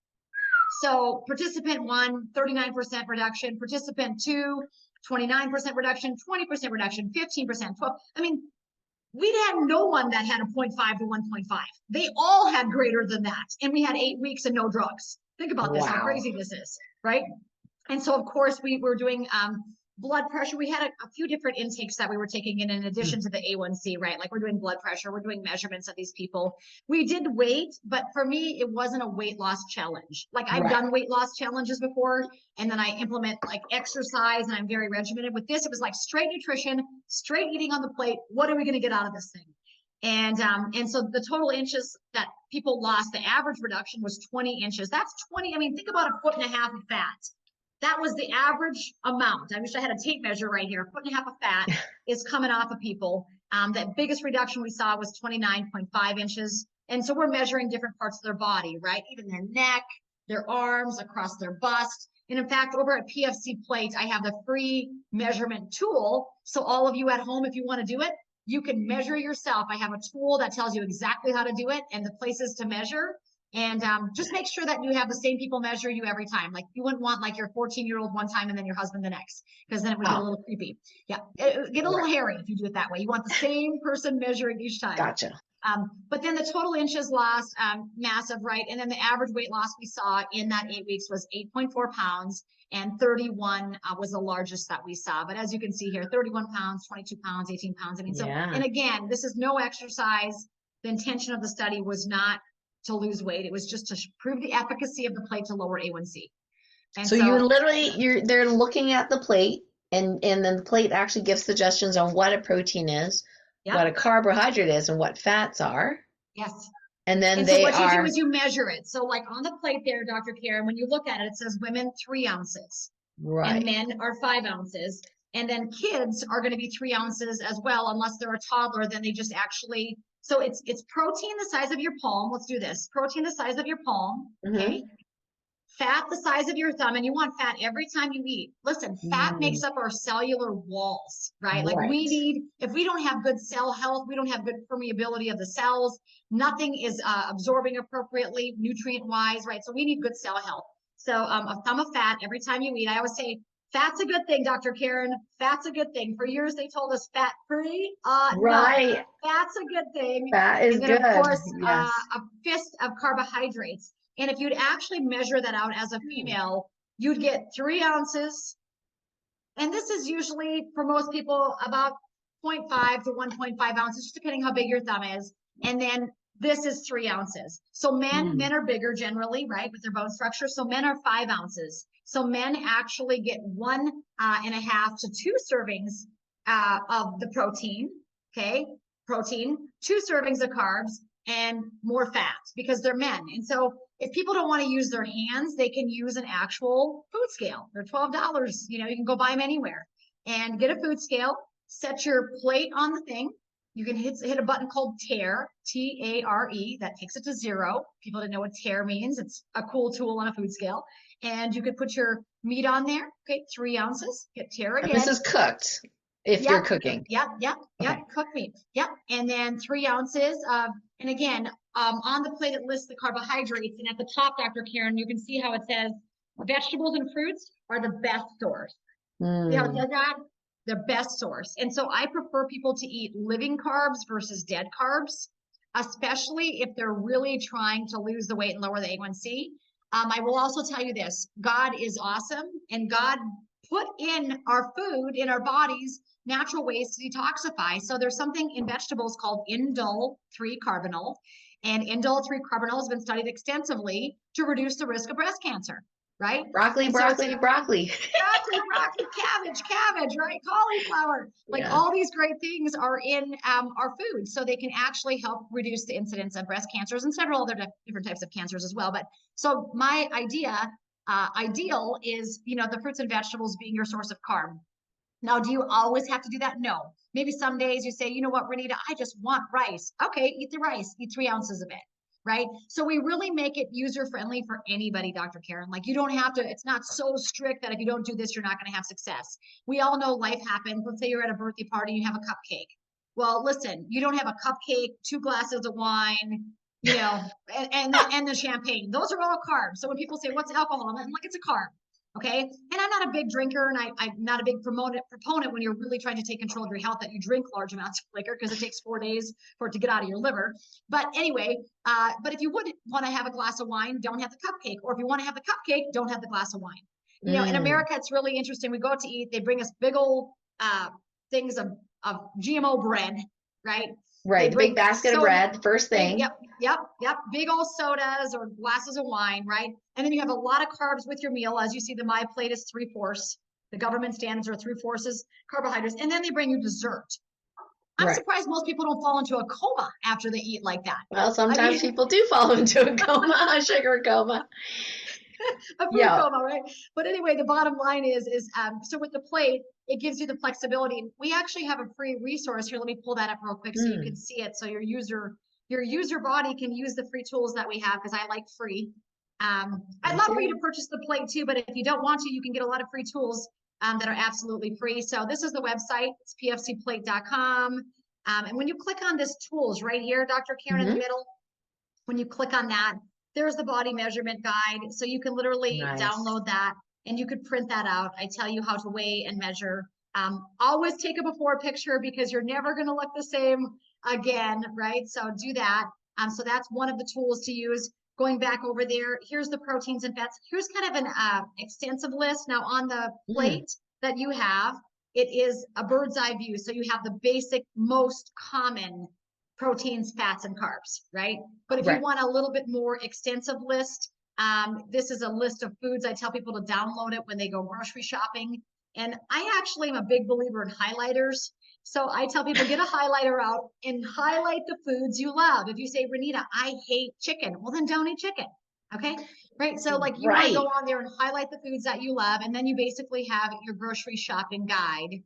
So participant 1, 39% reduction, participant 2, 29% reduction, 20% reduction, 15%, 12. I mean, we had no one that had a 0.5 to 1.5. They all had greater than that. And we had 8 weeks and no drugs. Think about this, how crazy this is, right? And so, of course, we were doing blood pressure. We had a few different intakes that we were taking in addition to the A1C, right? Like we're doing blood pressure, we're doing measurements of these people. We did weight, but for me, it wasn't a weight loss challenge. Like I've done weight loss challenges before, and then I implement like exercise and I'm very regimented. With this, it was like straight nutrition, straight eating on the plate. What are we going to get out of this thing? And so the total inches that people lost, the average reduction was 20 inches. That's 20. I mean, think about 1.5 feet of fat. That was the average amount. I wish I had a tape measure right here. 1.5 feet of fat is coming off of people. The biggest reduction we saw was 29.5 inches. And so we're measuring different parts of their body, right? Even their neck, their arms, across their bust. And in fact, over at PFC Plate, I have the free measurement tool. So all of you at home, if you want to do it, you can measure yourself. I have a tool that tells you exactly how to do it and the places to measure. And just make sure that you have the same people measure you every time. Like you wouldn't want like your 14-year-old one time and then your husband the next, because then it would get a little creepy. Yeah, it would get a little hairy if you do it that way. You want the same person measuring each time. Gotcha. But then the total inches lost, massive, right? And then the average weight loss we saw in that 8 weeks was 8.4 pounds, and 31 was the largest that we saw. But as you can see here, 31 pounds, 22 pounds, 18 pounds. I mean, so, and again, this is no exercise. The intention of the study was not to lose weight. It was just to prove the efficacy of the plate to lower A1C. And so you literally, they're looking at the plate, and then the plate actually gives suggestions on what a protein is, what a carbohydrate is, and what fats are. Yes. And then so what you do is you measure it. So like on the plate there, Dr. Karen, when you look at it, it says women 3 ounces. Right. And men are 5 ounces. And then kids are going to be 3 ounces as well, unless they're a toddler, then they just actually, so it's protein the size of your palm. Let's do this. Protein the size of your palm. Okay. Fat the size of your thumb, and you want fat every time you eat. Listen, fat makes up our cellular walls, right? Like we need, if we don't have good cell health, we don't have good permeability of the cells, nothing is absorbing appropriately, nutrient-wise, right? So we need good cell health. So a thumb of fat every time you eat. I always say, fat's a good thing, Dr. Karen. Fat's a good thing. For years, they told us fat-free. Right. No, fat's a good thing. Fat is good. And then, of course, a fist of carbohydrates. And if you'd actually measure that out as a female, you'd get 3 ounces. And this is usually, for most people, about 0.5 to 1.5 ounces, just depending how big your thumb is. And then this is 3 ounces. So men are bigger generally, right, with their bone structure. So men are 5 ounces. So men actually get 1.5 to 2 servings of the protein, okay? Protein, 2 servings of carbs, and more fat because they're men. And so if people don't want to use their hands, they can use an actual food scale. They're $12. You can go buy them anywhere and get a food scale, set your plate on the thing. You can hit a button called tare, T-A-R-E, that takes it to 0. People didn't know what tare means. It's a cool tool on a food scale. And you could put your meat on there. Okay, 3 ounces, hit tare again. And this is cooked if you're cooking. Yep, cooked meat. Yep, and then 3 ounces of, and again, on the plate, it lists the carbohydrates. And at the top, Dr. Karen, you can see how it says vegetables and fruits are the best source. See how it says that? The best source. And so I prefer people to eat living carbs versus dead carbs, especially if they're really trying to lose the weight and lower the A1C. I will also tell you this, God is awesome, and God put in our food, in our bodies, natural ways to detoxify. So there's something in vegetables called indole 3-carbinol, and indole 3-carbinol has been studied extensively to reduce the risk of breast cancer, right? Broccoli, And so it's broccoli, broccoli. broccoli, cabbage, right? Cauliflower, like Yeah. all these great things are in our food, so they can actually help reduce the incidence of breast cancers and several other different types of cancers as well. But so my ideal is, the fruits and vegetables being your source of carb. Now, do you always have to do that? No. Maybe some days you say, you know what, Renita, I just want rice. Okay, eat the rice, eat 3 ounces of it, right? So we really make it user friendly for anybody, Dr. Karen. Like you don't have to, it's not so strict that if you don't do this, you're not going to have success. We all know life happens. Let's say you're at a birthday party, and you have a cupcake. Well, listen, you don't have a cupcake, 2 glasses of wine, and the champagne. Those are all carbs. So when people say, what's alcohol? I'm like, it's a carb. Okay. And I'm not a big drinker, and I'm not a big proponent when you're really trying to take control of your health that you drink large amounts of liquor, because it takes 4 days for it to get out of your liver. But anyway, but if you would want to have a glass of wine, don't have the cupcake. Or if you want to have the cupcake, don't have the glass of wine. In Mm. America, it's really interesting. We go out to eat, they bring us big old things of GMO bread, right? They Right. The big bring basket of soda, bread, first thing. yep. Big old sodas or glasses of wine, right? And then you have a lot of carbs with your meal. As you see, my plate is 3/4. The government standards are 3/4 carbohydrates. And then they bring you dessert. I'm Right. surprised most people don't fall into a coma after they eat like that. Well, I sometimes mean, people do fall into a coma, a sugar coma. a food Yeah. coma, right? But anyway, the bottom line is so with the plate, it gives you the flexibility. We actually have a free resource here. Let me pull that up real quick so you can Mm. see it. So your user body can use the free tools that we have, because I like free. I'd Me love for you too. to purchase the plate too, but if you don't want to, you can get a lot of free tools that are absolutely free. So this is the website. It's pfcplate.com. And when you click on this tools right here, Dr. Karen, in the Hmm. middle, when you click on that, there's the body measurement guide. So you can literally Nice. download that and you could print that out. I tell you how to weigh and measure. Always take a before picture, because you're never going to look the same again, right? So do that. So that's one of the tools to use. Going back over there, here's the proteins and fats. Here's kind of an extensive list. Now on the Mm. plate that you have, it is a bird's eye view. So you have the basic, most common proteins, fats, and carbs, right? But if you Right. want a little bit more extensive list, this is a list of foods. I tell people to download it when they go grocery shopping. And I actually am a big believer in highlighters. So I tell people, get a highlighter out and highlight the foods you love. If you say, Renita, I hate chicken, well, then don't eat chicken. Okay. Right. So like you want to go Right. on there and highlight the foods that you love. And then you basically have your grocery shopping guide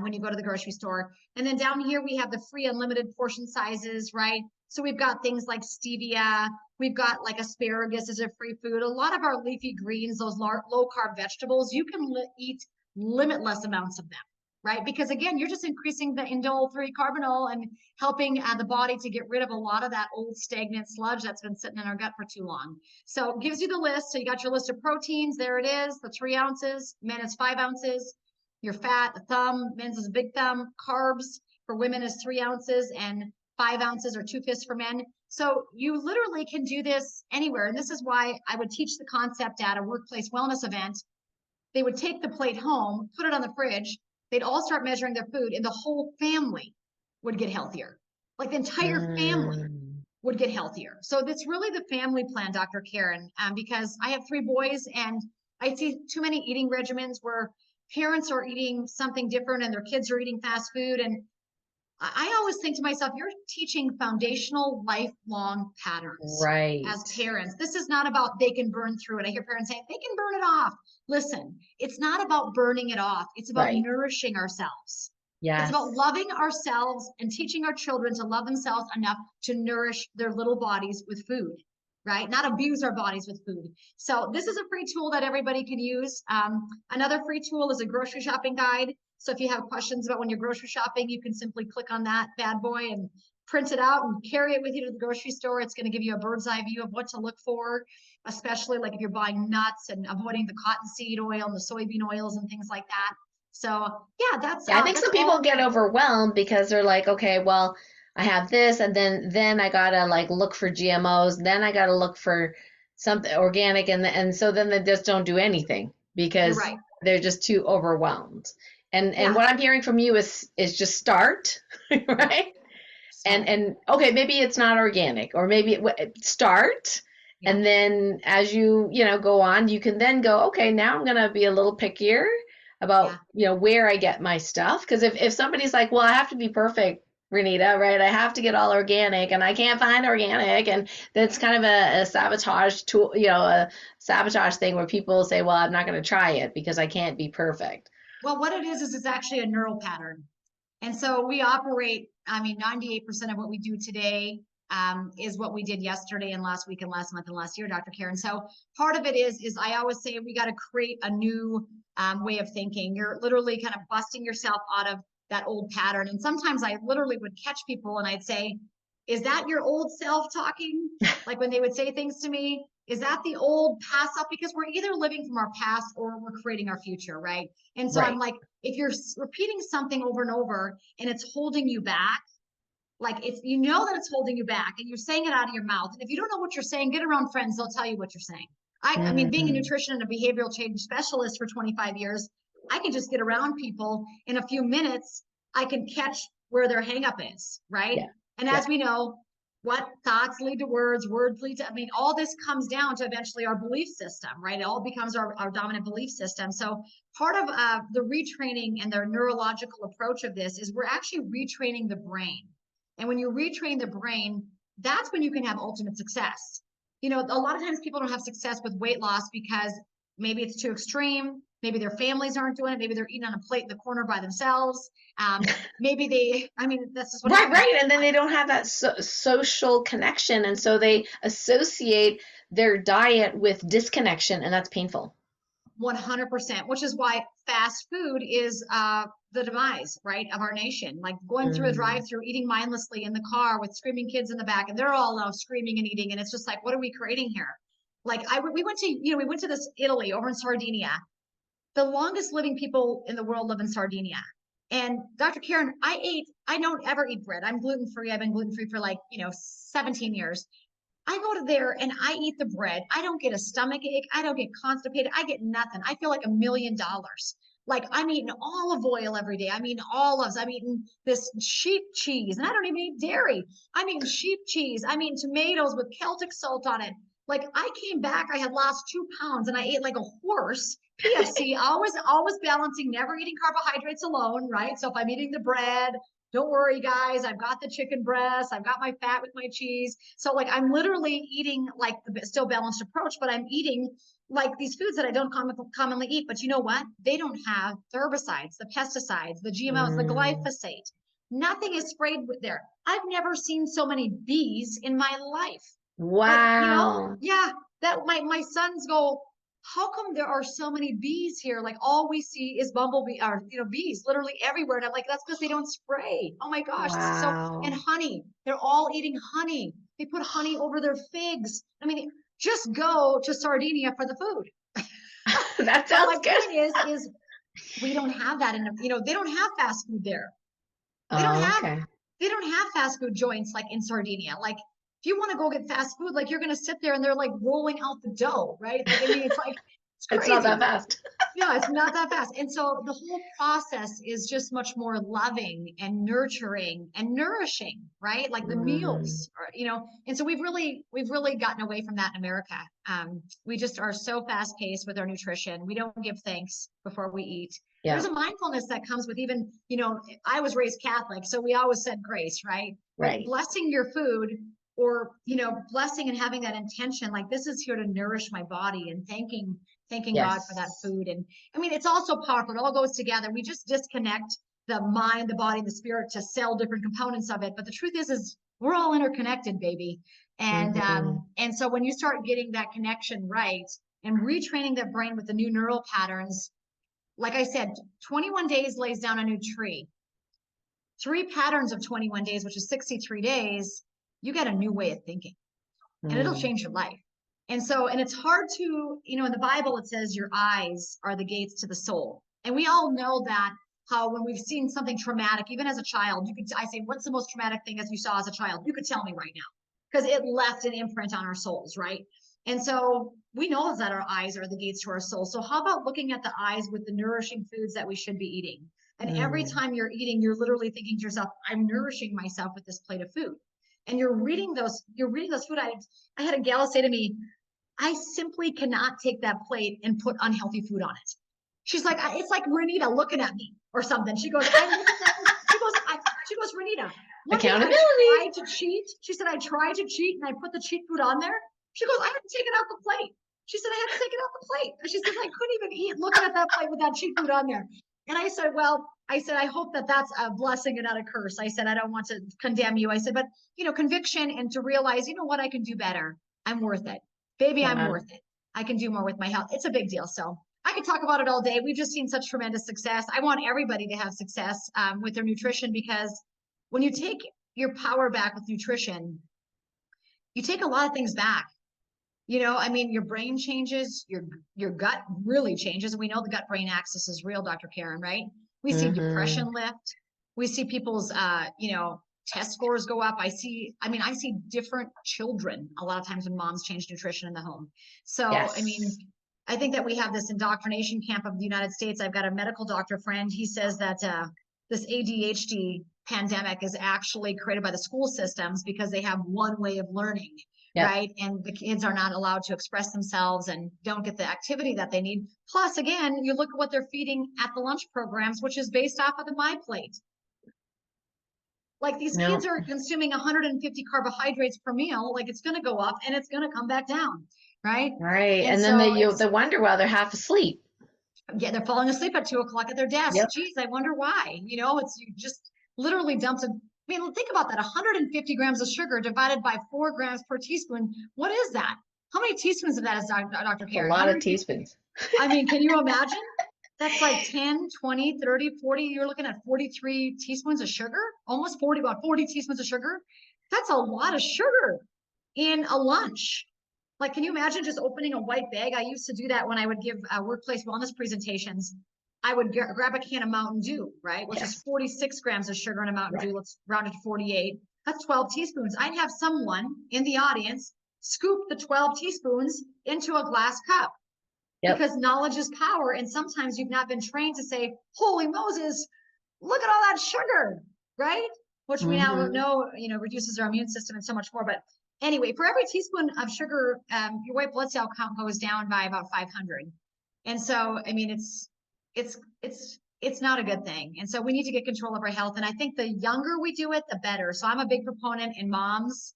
when you go to the grocery store. And then down here, we have the free unlimited portion sizes, right? So we've got things like stevia. We've got like asparagus as a free food. A lot of our leafy greens, those low carb vegetables, you can eat limitless amounts of them, right? Because again, you're just increasing the indole 3-carbinol and helping the body to get rid of a lot of that old stagnant sludge that's been sitting in our gut for too long. So it gives you the list. So you got your list of proteins. There it is, the 3 ounces. Men is 5 ounces. Your fat, a thumb, men's is a big thumb. Carbs for women is 3 ounces, and 5 ounces or 2 fists for men. So you literally can do this anywhere. And this is why I would teach the concept at a workplace wellness event. They would take the plate home, put it on the fridge. They'd all start measuring their food, and the whole family would get healthier. Like the entire family Mm. would get healthier. So that's really the family plan, Dr. Karen, because I have 3 boys, and I see too many eating regimens where parents are eating something different and their kids are eating fast food. And I always think to myself, you're teaching foundational lifelong patterns as Right. parents. This is not about they can burn through it. I hear parents saying they can burn it off. Listen, it's not about burning it off. It's about Right. nourishing ourselves. It's about Yes. loving ourselves and teaching our children to love themselves enough to nourish their little bodies with food, right? Not abuse our bodies with food. So this is a free tool that everybody can use. Another free tool is a grocery shopping guide. So if you have questions about when you're grocery shopping, you can simply click on that bad boy and print it out and carry it with you to the grocery store. It's going to give you a bird's eye view of what to look for, especially like if you're buying nuts and avoiding the cottonseed oil and the soybean oils and things like that. So yeah, Yeah, I think that's some people all. get overwhelmed because they're like, okay, well, I have this, and then I gotta like look for GMOs, then I gotta look for something organic, and so then they just don't do anything You're because right. they're just too overwhelmed. And Yeah. what I'm hearing from you is just start, Yeah. right? Start. And okay, maybe it's not organic, or maybe start, Yeah. and then as you go on, you can then go, okay, now I'm gonna be a little pickier Yeah. about where I get my stuff, because if somebody's like, well, I have to be perfect, Renita, right? I have to get all organic, and I can't find organic, and that's kind of a sabotage tool, a sabotage thing where people say, well, I'm not going to try it because I can't be perfect. Well, what it is it's actually a neural pattern. And so we operate, I mean, 98% of what we do today is what we did yesterday and last week and last month and last year, Dr. Karen. So part of it is I always say we got to create a new way of thinking. You're literally kind of busting yourself out of that old pattern. And sometimes I literally would catch people and I'd say, is that your old self talking? Like when they would say things to me, is that the old past self? Because we're either living from our past or we're creating our future, right? And so I'm Right. like, if you're repeating something over and over and it's holding you back, like it's that it's holding you back and you're saying it out of your mouth. And if you don't know what you're saying, get around friends, they'll tell you what you're saying. I mean, being a Mm, nutrition and a behavioral change specialist for 25 years, I can just get around people in a few minutes. I can catch where their hangup is, right? yeah. And Yeah. as we know, what thoughts lead to words, words lead to, I mean, all this comes down to eventually our belief system, right? It all becomes our dominant belief system. So part of the retraining and their neurological approach of this is we're actually retraining the brain. And when you retrain the brain, that's when you can have ultimate success. A lot of times people don't have success with weight loss because maybe it's too extreme. Maybe their families aren't doing it. Maybe they're eating on a plate in the corner by themselves. Maybe I mean, this is what Right, happens. right. And then they don't have that social connection. And so they associate their diet with disconnection, and that's painful. 100%, which is why fast food is the demise, right, of our nation. Like going through a Mm. drive-through, eating mindlessly in the car with screaming kids in the back, and they're all screaming and eating, and it's just like, what are we creating here? Like we went to this Italy over in Sardinia. The longest living people in the world live in Sardinia. And Dr. Karen, I don't ever eat bread. I'm gluten free. I've been gluten free for 17 years. I go to there and I eat the bread. I don't get a stomach ache. I don't get constipated. I get nothing. I feel like $1,000,000. Like I'm eating olive oil every day. I'm eating olives. I'm eating this sheep cheese, and I don't even eat dairy. I'm eating sheep cheese. I'm eating tomatoes with Celtic salt on it. Like I came back, I had lost 2 pounds, and I ate like a horse. PFC, always balancing, never eating carbohydrates alone, right? So if I'm eating the bread, don't worry, guys. I've got the chicken breast. I've got my fat with my cheese. So like I'm literally eating like the still balanced approach, but I'm eating like these foods that I don't commonly eat. But you know what? They don't have the herbicides, the pesticides, the GMOs, the Mm. glyphosate. Nothing is sprayed with there. I've never seen so many bees in my life. Like, Wow. yeah, that my sons go, how come there are so many bees here? Like all we see is bumblebee or bees literally everywhere. And I'm like, that's because they don't spray. Oh my gosh, this is so and Wow. honey. They're all eating honey. They put honey over their figs. I mean, just go to Sardinia for the food. That But my sounds good. point is we don't have that they don't have fast food there. They don't Oh, have okay. they don't have fast food joints like in Sardinia. Like if you want to go get fast food, like you're gonna sit there and they're like rolling out the dough, right? Like I mean, it's It's not that crazy. fast. Yeah, it's not that fast. And so the whole process is just much more loving and nurturing and nourishing, right? Like the Mm. meals, and so we've really gotten away from that in America. We just are so fast paced with our nutrition. We don't give thanks before we eat. There's Yeah. a mindfulness that comes with even, I was raised Catholic, so we always said grace, right? But Right. blessing your food or, blessing and having that intention, like this is here to nourish my body and thanking God for that Yes. food. And I mean, it's also powerful. It all goes together. We just disconnect the mind, the body, the spirit to sell different components of it. But the truth is we're all interconnected, baby. And Hmm. and so when you start getting that connection right and retraining that brain with the new neural patterns, like I said, 21 days lays down a new tree. 3 patterns of 21 days, which is 63 days, you get a new way of thinking and it'll Mm. change your life. And it's hard to, in the Bible, it says your eyes are the gates to the soul. And we all know that how when we've seen something traumatic, even as a child, I say, what's the most traumatic thing as you saw as a child? You could tell me right now because it left an imprint on our souls, right? And so we know that our eyes are the gates to our soul. So how about looking at the eyes with the nourishing foods that we should be eating? And every time you're eating, you're literally thinking to yourself, I'm nourishing myself with this plate of food. And you're reading those food items. I had a gal say to me, I simply cannot take that plate and put unhealthy food on it. She's like, it's like Renita looking at me or something. She goes, I look at that. She goes, Renita, one day Accountability. I tried to cheat. She said, I tried to cheat and I put the cheat food on there. She goes, I had to take it out the plate. She said, I had to take it out the plate. And she says, I couldn't even eat looking at that plate with that cheat food on there. And I said, well, I hope that that's a blessing and not a curse. I said, I don't want to condemn you. I said, but, conviction and to realize, you know what, I can do better. I'm worth it. Baby, I'm worth it. I can do more with my health. It's a big deal. So I could talk about it all day. We've just seen such tremendous success. I want everybody to have success with their nutrition, because when you take your power back with nutrition, you take a lot of things back. Your brain changes, your gut really changes. And we know the gut brain axis is real, Dr. Karen, right? We see depression lift. We see people's, test scores go up. I see different children a lot of times when moms change nutrition in the home. So, Yes. I think that we have this indoctrination camp of the United States. I've got a medical doctor friend. He says that this ADHD pandemic is actually created by the school systems because they have one way of learning. Yep. Right. And the kids are not allowed to express themselves and don't get the activity that they need. Plus, again, you look at what they're feeding at the lunch programs, which is based off of the My Plate. Like these kids are consuming 150 carbohydrates per meal. Like it's going to go up and it's going to come back down. Right. Right. And then they wonder why they're half asleep. Yeah. They're falling asleep at 2:00 at their desk. Yep. Geez, I wonder why. You just literally dumped think about that. 150 grams of sugar divided by 4 grams per teaspoon. What is that? How many teaspoons of that is Dr. Karen? A lot of teaspoons. Can you imagine? That's like 10, 20, 30, 40. You're looking at 43 teaspoons of sugar, almost about 40 teaspoons of sugar. That's a lot of sugar in a lunch. Like, can you imagine just opening a white bag? I used to do that when I would give workplace wellness presentations. I would grab a can of Mountain Dew, right? Which is 46 grams of sugar in a Mountain Dew. Let's round it to 48. That's 12 teaspoons. I'd have someone in the audience scoop the 12 teaspoons into a glass cup. Yep. Because knowledge is power. And sometimes you've not been trained to say, holy Moses, look at all that sugar, right? Which we now know, reduces our immune system and so much more. But anyway, for every teaspoon of sugar, your white blood cell count goes down by about 500. And so, it's not a good thing. And so we need to get control of our health. And I think the younger we do it, the better. So I'm a big proponent in moms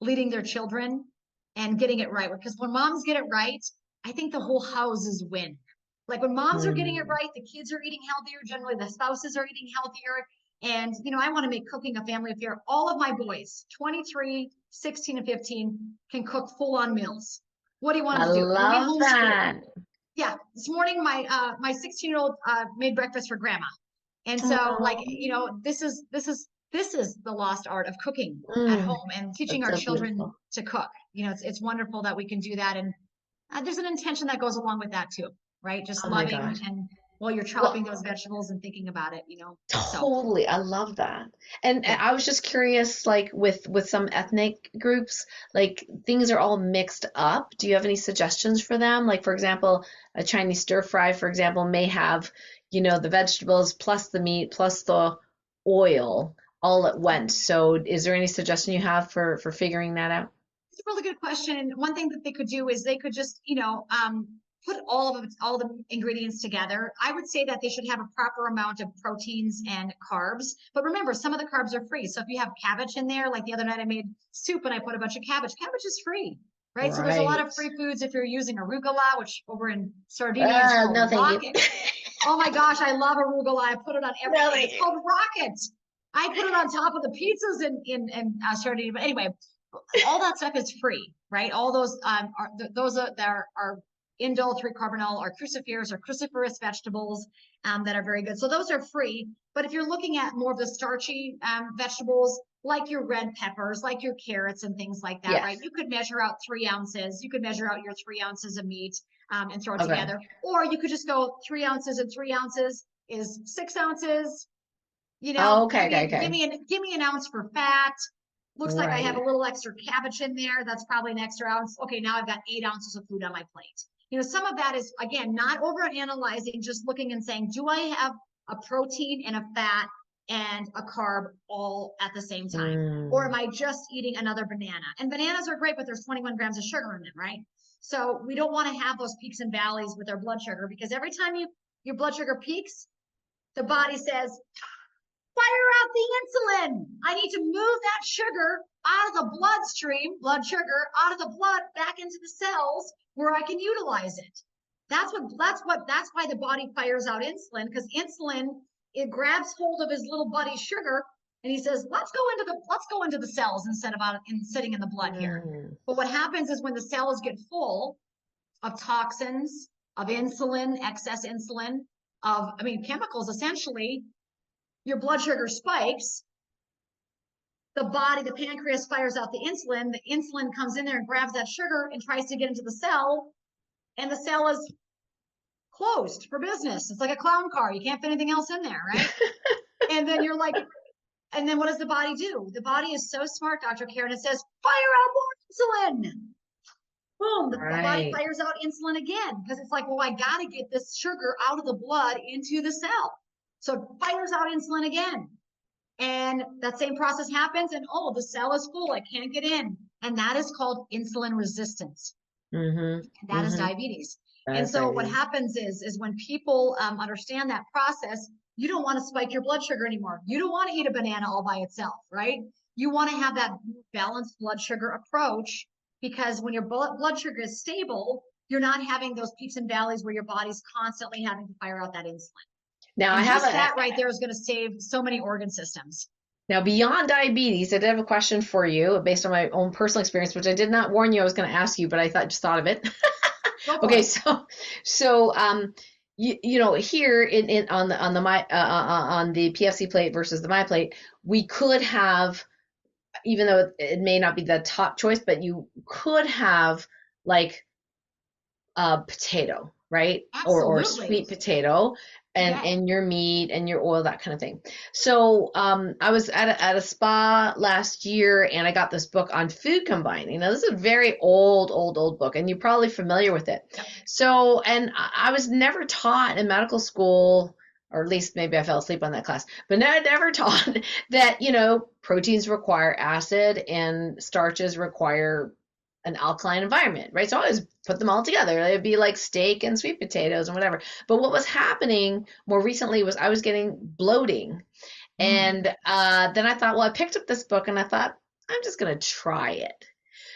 leading their children and getting it right. Because when moms get it right, I think the whole houses win. Like when moms are getting it right, the kids are eating healthier. Generally, the spouses are eating healthier. And, I want to make cooking a family affair. All of my boys, 23, 16, and 15, can cook full-on meals. What do you want them to do? I love that. Yeah. This morning, my 16-year-old made breakfast for grandma. And so, this is the lost art of cooking at home and teaching our children to cook. It's wonderful that we can do that. And there's an intention that goes along with that too, right? Just loving and while you're chopping those vegetables and thinking about it, Totally. I love that. And I was just curious, like with some ethnic groups, like things are all mixed up. Do you have any suggestions for them? Like, for example, a Chinese stir fry, for example, may have, the vegetables plus the meat plus the oil all at once. So is there any suggestion you have for figuring that out? It's a really good question. And one thing that they could do is they could just, put all the ingredients together. I would say that they should have a proper amount of proteins and carbs. But remember, some of the carbs are free. So if you have cabbage in there, like the other night I made soup and I put a bunch of cabbage. Cabbage is free, right? So there's a lot of free foods if you're using arugula, which over in Sardinia is called rocket. Oh my gosh, I love arugula. I put it on everything. It's called rocket. I put it on top of the pizzas in Sardinia. But anyway, all that stuff is free, right? All those are indole 3-carbinol or crucifers or cruciferous vegetables that are very good. So those are free. But if you're looking at more of the starchy vegetables, like your red peppers, like your carrots and things like that, right? You could measure out 3 ounces. You could measure out your 3 ounces of meat and throw it together. Or you could just go 3 ounces and 3 ounces is 6 ounces. Give me an ounce for fat. Looks like I have a little extra cabbage in there. That's probably an extra ounce. Okay, now I've got 8 ounces of food on my plate. You know, some of that is, again, not over analyzing, just looking and saying, do I have a protein and a fat and a carb all at the same time? Or am I just eating another banana? And bananas are great, but there's 21 grams of sugar in them, right? So we don't want to have those peaks and valleys with our blood sugar, because every time your blood sugar peaks, the body says, fire out the insulin. I need to move that sugar out of the bloodstream, blood sugar, out of the blood back into the cells where I can utilize it. That's why the body fires out insulin, because insulin, it grabs hold of his little buddy sugar and he says, let's go into the cells instead of sitting in the blood here. But what happens is when the cells get full of toxins, of insulin, excess insulin, chemicals, essentially, your blood sugar spikes, the pancreas fires out the insulin comes in there and grabs that sugar and tries to get into the cell, and the cell is closed for business. It's like a clown car. You can't fit anything else in there, right? And then you're like, and then what does the body do? The body is so smart, Dr. Karen, it says, fire out more insulin. Boom, the body fires out insulin again, because it's like, well, I got to get this sugar out of the blood into the cell. So it fires out insulin again. And that same process happens, and the cell is full. I can't get in. And that is called insulin resistance. And that is diabetes. And so what happens is when people understand that process, you don't want to spike your blood sugar anymore. You don't want to eat a banana all by itself, right? You want to have that balanced blood sugar approach, because when your blood sugar is stable, you're not having those peaks and valleys where your body's constantly having to fire out that insulin. Now, and that right there is going to save so many organ systems. Now, beyond diabetes, I did have a question for you based on my own personal experience, which I did not warn you I was going to ask you, but I just thought of it. Okay, so you know, here on the PFC plate versus the My Plate, we could have, even though it may not be the top choice, but you could have like a potato, right? Or sweet potato. And your meat and your oil, that kind of thing. So I was at a spa last year, and I got this book on food combining. Now, this is a very old book, and you're probably familiar with it. So, and I was never taught in medical school, or at least maybe I fell asleep on that class, but I never taught that, you know, proteins require acid and starches require an alkaline environment, right? So I always put them all together. It'd be like steak and sweet potatoes and whatever. But what was happening more recently was I was getting bloating. And then I thought, well, I picked up this book and I thought, I'm just going to try it.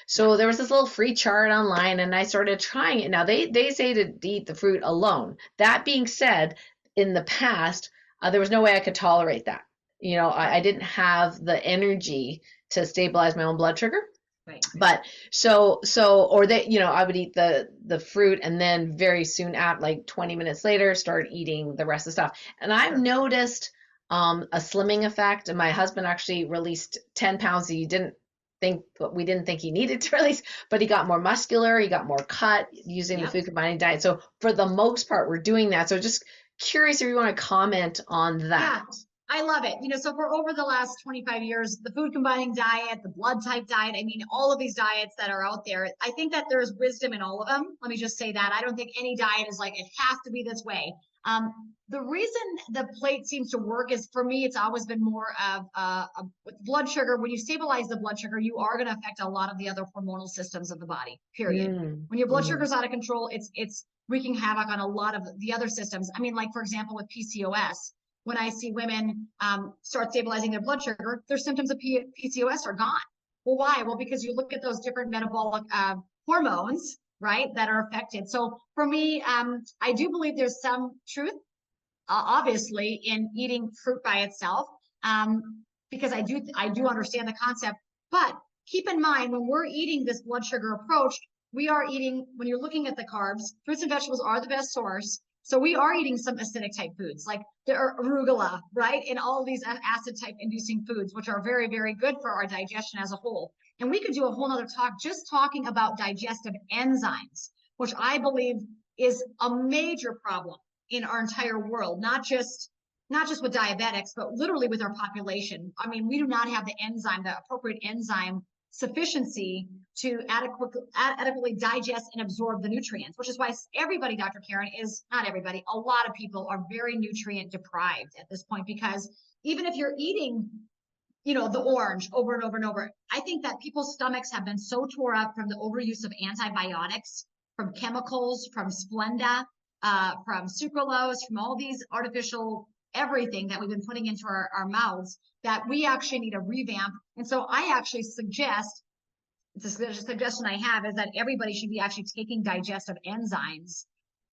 So there was this little free chart online, and I started trying it. Now, they say to eat the fruit alone. That being said, in the past, there was no way I could tolerate that. You know, I didn't have the energy to stabilize my own blood sugar. Right. But or that, you know, I would eat the fruit, and then very soon after, like 20 minutes later, start eating the rest of the stuff. And I've noticed a slimming effect. And my husband actually released 10 pounds that we didn't think he needed to release, but he got more muscular, he got more cut using the food combining diet. So for the most part, we're doing that. So just curious if you want to comment on that. Yeah. I love it. You know, so for over the last 25 years, the food combining diet, the blood type diet, I mean, all of these diets that are out there, I think that there's wisdom in all of them. Let me just say that. I don't think any diet is like, it has to be this way. The reason the plate seems to work is, for me, it's always been more of with blood sugar. When you stabilize the blood sugar, you are going to affect a lot of the other hormonal systems of the body, period. When your blood sugar is out of control, it's wreaking havoc on a lot of the other systems. I mean, like, for example, with PCOS, when I see women start stabilizing their blood sugar, their symptoms of PCOS are gone. Well, why? Well, because you look at those different metabolic hormones, right, that are affected. So for me, I do believe there's some truth, obviously, in eating fruit by itself, because I do understand the concept. But keep in mind, when we're eating this blood sugar approach, we are eating, when you're looking at the carbs, fruits and vegetables are the best source. So we are eating some acidic type foods, like the arugula, right? And all of these acid type inducing foods, which are very, very good for our digestion as a whole. And we could do a whole nother talk just talking about digestive enzymes, which I believe is a major problem in our entire world, not just not just with diabetics, but literally with our population. I mean, we do not have the appropriate enzyme sufficiency to adequately digest and absorb the nutrients, which is why everybody, Dr. Karen, is not everybody, a lot of people are very nutrient deprived at this point, because even if you're eating, the orange over and over and over, I think that people's stomachs have been so tore up from the overuse of antibiotics, from chemicals, from Splenda, from sucralose, from all these artificial everything that we've been putting into our mouths, that we actually need a revamp. And so I actually suggest, the suggestion I have is that everybody should be actually taking digestive enzymes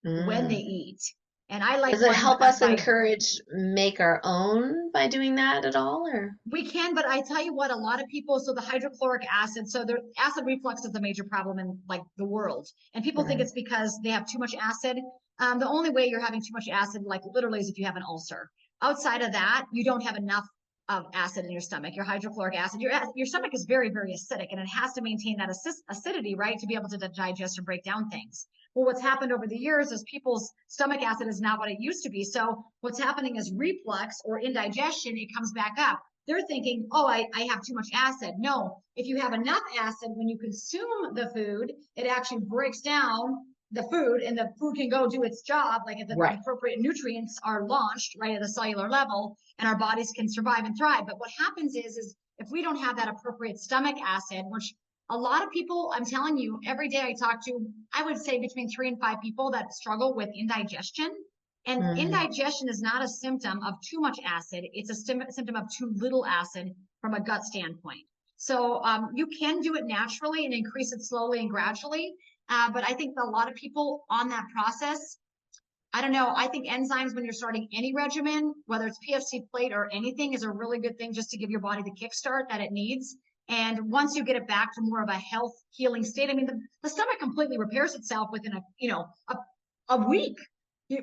when they eat. And I like. Does it help us encourage make our own by doing that at all, or? We can, but I tell you what, a lot of people, so the hydrochloric acid, so the acid reflux is a major problem in like the world. And people think it's because they have too much acid. The only way you're having too much acid, like literally, is if you have an ulcer. Outside of that, you don't have enough of acid in your stomach, your hydrochloric acid. Your stomach is very, very acidic, and it has to maintain that acidity, right, to be able to digest and break down things. Well, what's happened over the years is people's stomach acid is not what it used to be. So what's happening is reflux or indigestion, it comes back up. They're thinking, oh, I have too much acid. No, if you have enough acid, when you consume the food, it actually breaks down the food, and the food can go do its job, like if the appropriate nutrients are launched right at a cellular level, and our bodies can survive and thrive. But what happens is if we don't have that appropriate stomach acid, which a lot of people, I'm telling you, every day I talk to, I would say between 3 and 5 people that struggle with indigestion. And indigestion is not a symptom of too much acid. It's a symptom of too little acid from a gut standpoint. So you can do it naturally and increase it slowly and gradually. But I think that a lot of people on that process, I don't know, I think enzymes when you're starting any regimen, whether it's PFC Plate or anything, is a really good thing just to give your body the kickstart that it needs. And once you get it back to more of a health healing state, I mean, the stomach completely repairs itself within a week.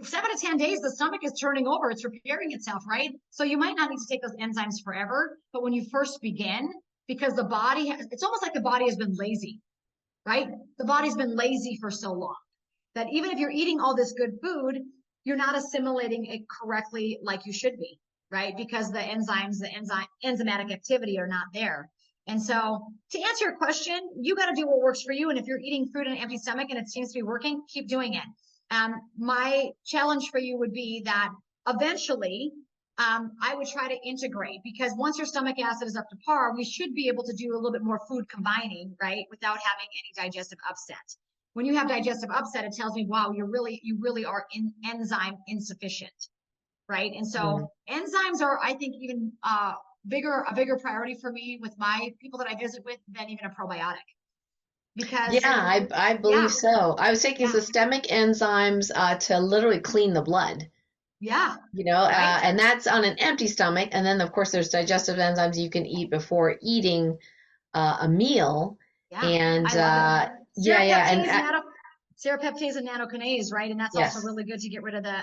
7 to 10 days, the stomach is turning over. It's repairing itself, right? So you might not need to take those enzymes forever, but when you first begin, because the body, it's almost like the body has been lazy, right? The body's been lazy for so long that even if you're eating all this good food, you're not assimilating it correctly like you should be, right? Because the enzymatic activity are not there. And so to answer your question, you got to do what works for you. And if you're eating food on an empty stomach and it seems to be working, keep doing it. My challenge for you would be that eventually I would try to integrate, because once your stomach acid is up to par, we should be able to do a little bit more food combining, right, without having any digestive upset. When you have digestive upset, it tells me, wow, you really are enzyme insufficient, right? And so enzymes are, I think, even a bigger priority for me with my people that I visit with than even a probiotic. Because I believe so. I was taking systemic enzymes to literally clean the blood. Yeah. And that's on an empty stomach. And then, of course, there's digestive enzymes you can eat before eating a meal. Yeah. And serapeptase and nanokinase, right? And that's also really good to get rid of the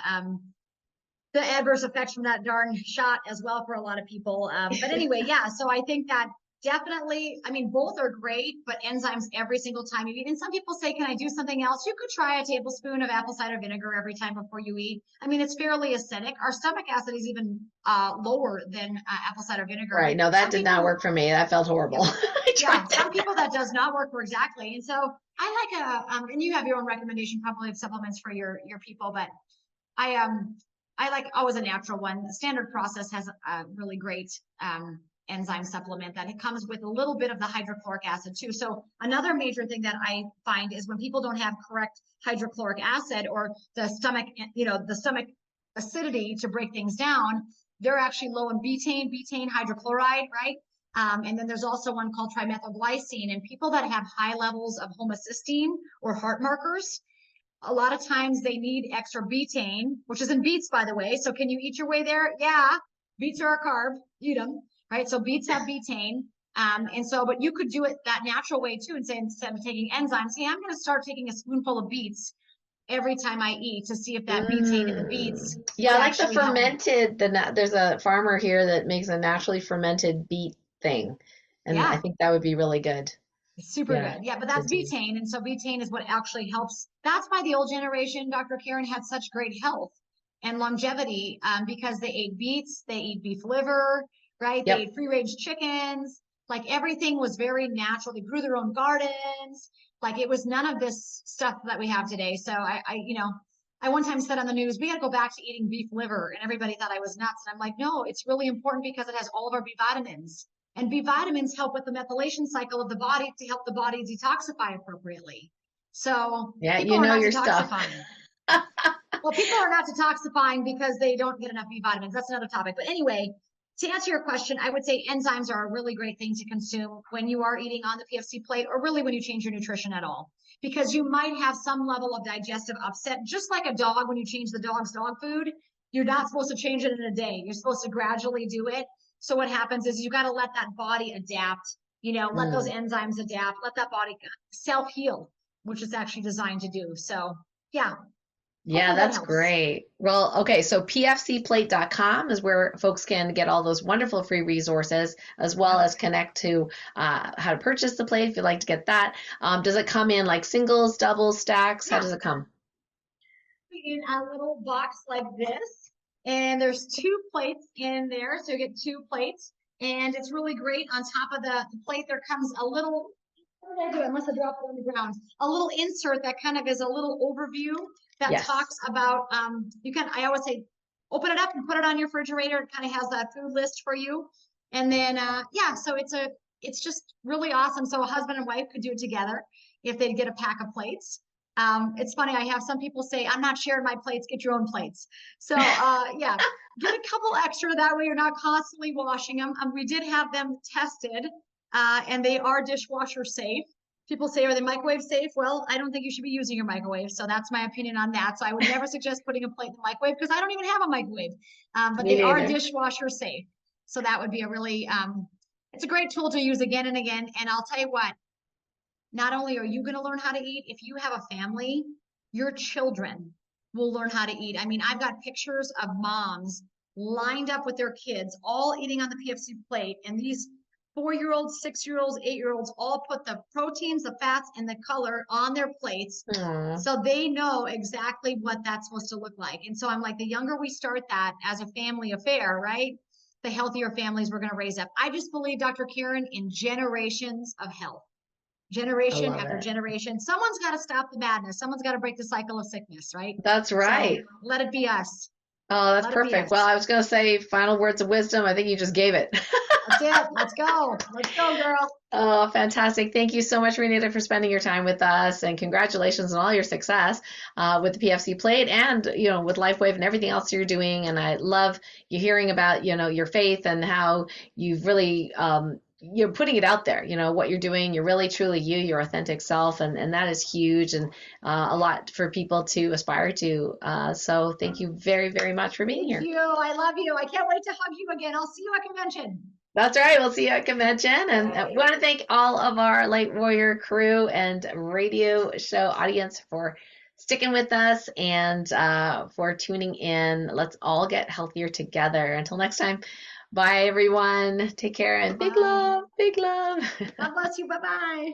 adverse effects from that darn shot as well for a lot of people. But anyway, so I think that definitely, I mean, both are great, but enzymes every single time you eat. And some people say, can I do something else? You could try a tablespoon of apple cider vinegar every time before you eat. I mean, it's fairly acidic. Our stomach acid is even lower than apple cider vinegar. Right. No, that did not work for me. That felt horrible. Some people that does not work for exactly. And so I like and you have your own recommendation probably of supplements for your people, but I like always a natural one. The Standard Process has a really great enzyme supplement that it comes with a little bit of the hydrochloric acid too. So another major thing that I find is when people don't have correct hydrochloric acid or the stomach acidity to break things down, they're actually low in betaine hydrochloride, right? And then there's also one called trimethylglycine. And people that have high levels of homocysteine or heart markers, a lot of times they need extra betaine, which is in beets, by the way. So can you eat your way there? Yeah, beets are a carb, eat them. Right. So beets have betaine. But you could do it that natural way too, and say, instead of taking enzymes, I'm going to start taking a spoonful of beets every time I eat to see if that betaine in the beets. Yeah, I like the fermented, there's a farmer here that makes a naturally fermented beet thing. And I think that would be really good. Super good. Yeah, but that's betaine. And so betaine is what actually helps. That's why the old generation, Dr. Karen, had such great health. and longevity, because they ate beets, they eat beef liver, right? They Yep. ate free range chickens. Like everything was very natural. They grew their own gardens. Like it was none of this stuff that we have today. So I one time said on the news, we got to go back to eating beef liver, and everybody thought I was nuts. And I'm like, no, it's really important because it has all of our B vitamins, and B vitamins help with the methylation cycle of the body to help the body detoxify appropriately. So Yeah, people you are know not your stuff. detoxifying. Well, people are not detoxifying because they don't get enough B vitamins. That's another topic. But anyway, to answer your question, I would say enzymes are a really great thing to consume when you are eating on the PFC plate, or really when you change your nutrition at all, because you might have some level of digestive upset, just like a dog. When you change the dog's dog food, you're not supposed to change it in a day. You're supposed to gradually do it. So what happens is you got to let that body adapt, let those Mm. enzymes adapt, let that body self-heal, which it's actually designed to do. So yeah, Yeah, hopefully that that's helps. great. Well, okay, so pfcplate.com is where folks can get all those wonderful free resources, as well Yep. as connect to how to purchase the plate if you'd like to get that. Does it come in like singles, doubles, stacks? How Yeah. does it come? In a little box like this, and there's two plates in there, so you get two plates, and it's really great. On top of the plate there comes a little, what did I do unless I drop it on the ground, a little insert that kind of is a little overview that Yes. talks about, I always say open it up and put it on your refrigerator. It kind of has that food list for you. And then yeah, so it's just really awesome. So a husband and wife could do it together if they'd get a pack of plates. It's funny. I have some people say, I'm not sharing my plates, get your own plates. So, yeah, get a couple extra. That way you're not constantly washing them. We did have them tested, and they are dishwasher safe. People say, are they microwave safe? Well, I don't think you should be using your microwave. So that's my opinion on that. So I would never suggest putting a plate in the microwave because I don't even have a microwave, but Me they are neither. dishwasher safe. So that would be it's a great tool to use again and again. And I'll tell you what, not only are you going to learn how to eat, if you have a family, your children will learn how to eat. I mean, I've got pictures of moms lined up with their kids, all eating on the PFC plate. And these 4-year-olds, 6-year-olds, 8-year-olds all put the proteins, the fats, and the color on their plates. Aw. So they know exactly what that's supposed to look like. And so I'm like, the younger we start that as a family affair, right? The healthier families we're going to raise up. I just believe, Dr. Karen, in generations of health, I generation love after it. generation. Someone's got to stop the madness. Someone's got to break the cycle of sickness, right? That's So right. let it be us. Oh, that's Let it be perfect. Well, us. I was going to say final words of wisdom. I think you just gave it. That's it. Let's go. Let's go, girl. Oh, fantastic. Thank you so much, Renita, for spending your time with us, and congratulations on all your success with the PFC plate and, with LifeWave and everything else you're doing. And I love you hearing about, your faith and how you've really, you're putting it out there, what you're doing. You're really, truly you, your authentic self. And that is huge and a lot for people to aspire to. So thank you very, very much for being Thank here. you. I love you. I can't wait to hug you again. I'll see you at convention. That's right. We'll see you at convention. And we want to thank all of our Light Warrior crew and radio show audience for sticking with us and for tuning in. Let's all get healthier together. Until next time, bye, everyone. Take care and big Bye. love, big love. God bless you. Bye bye.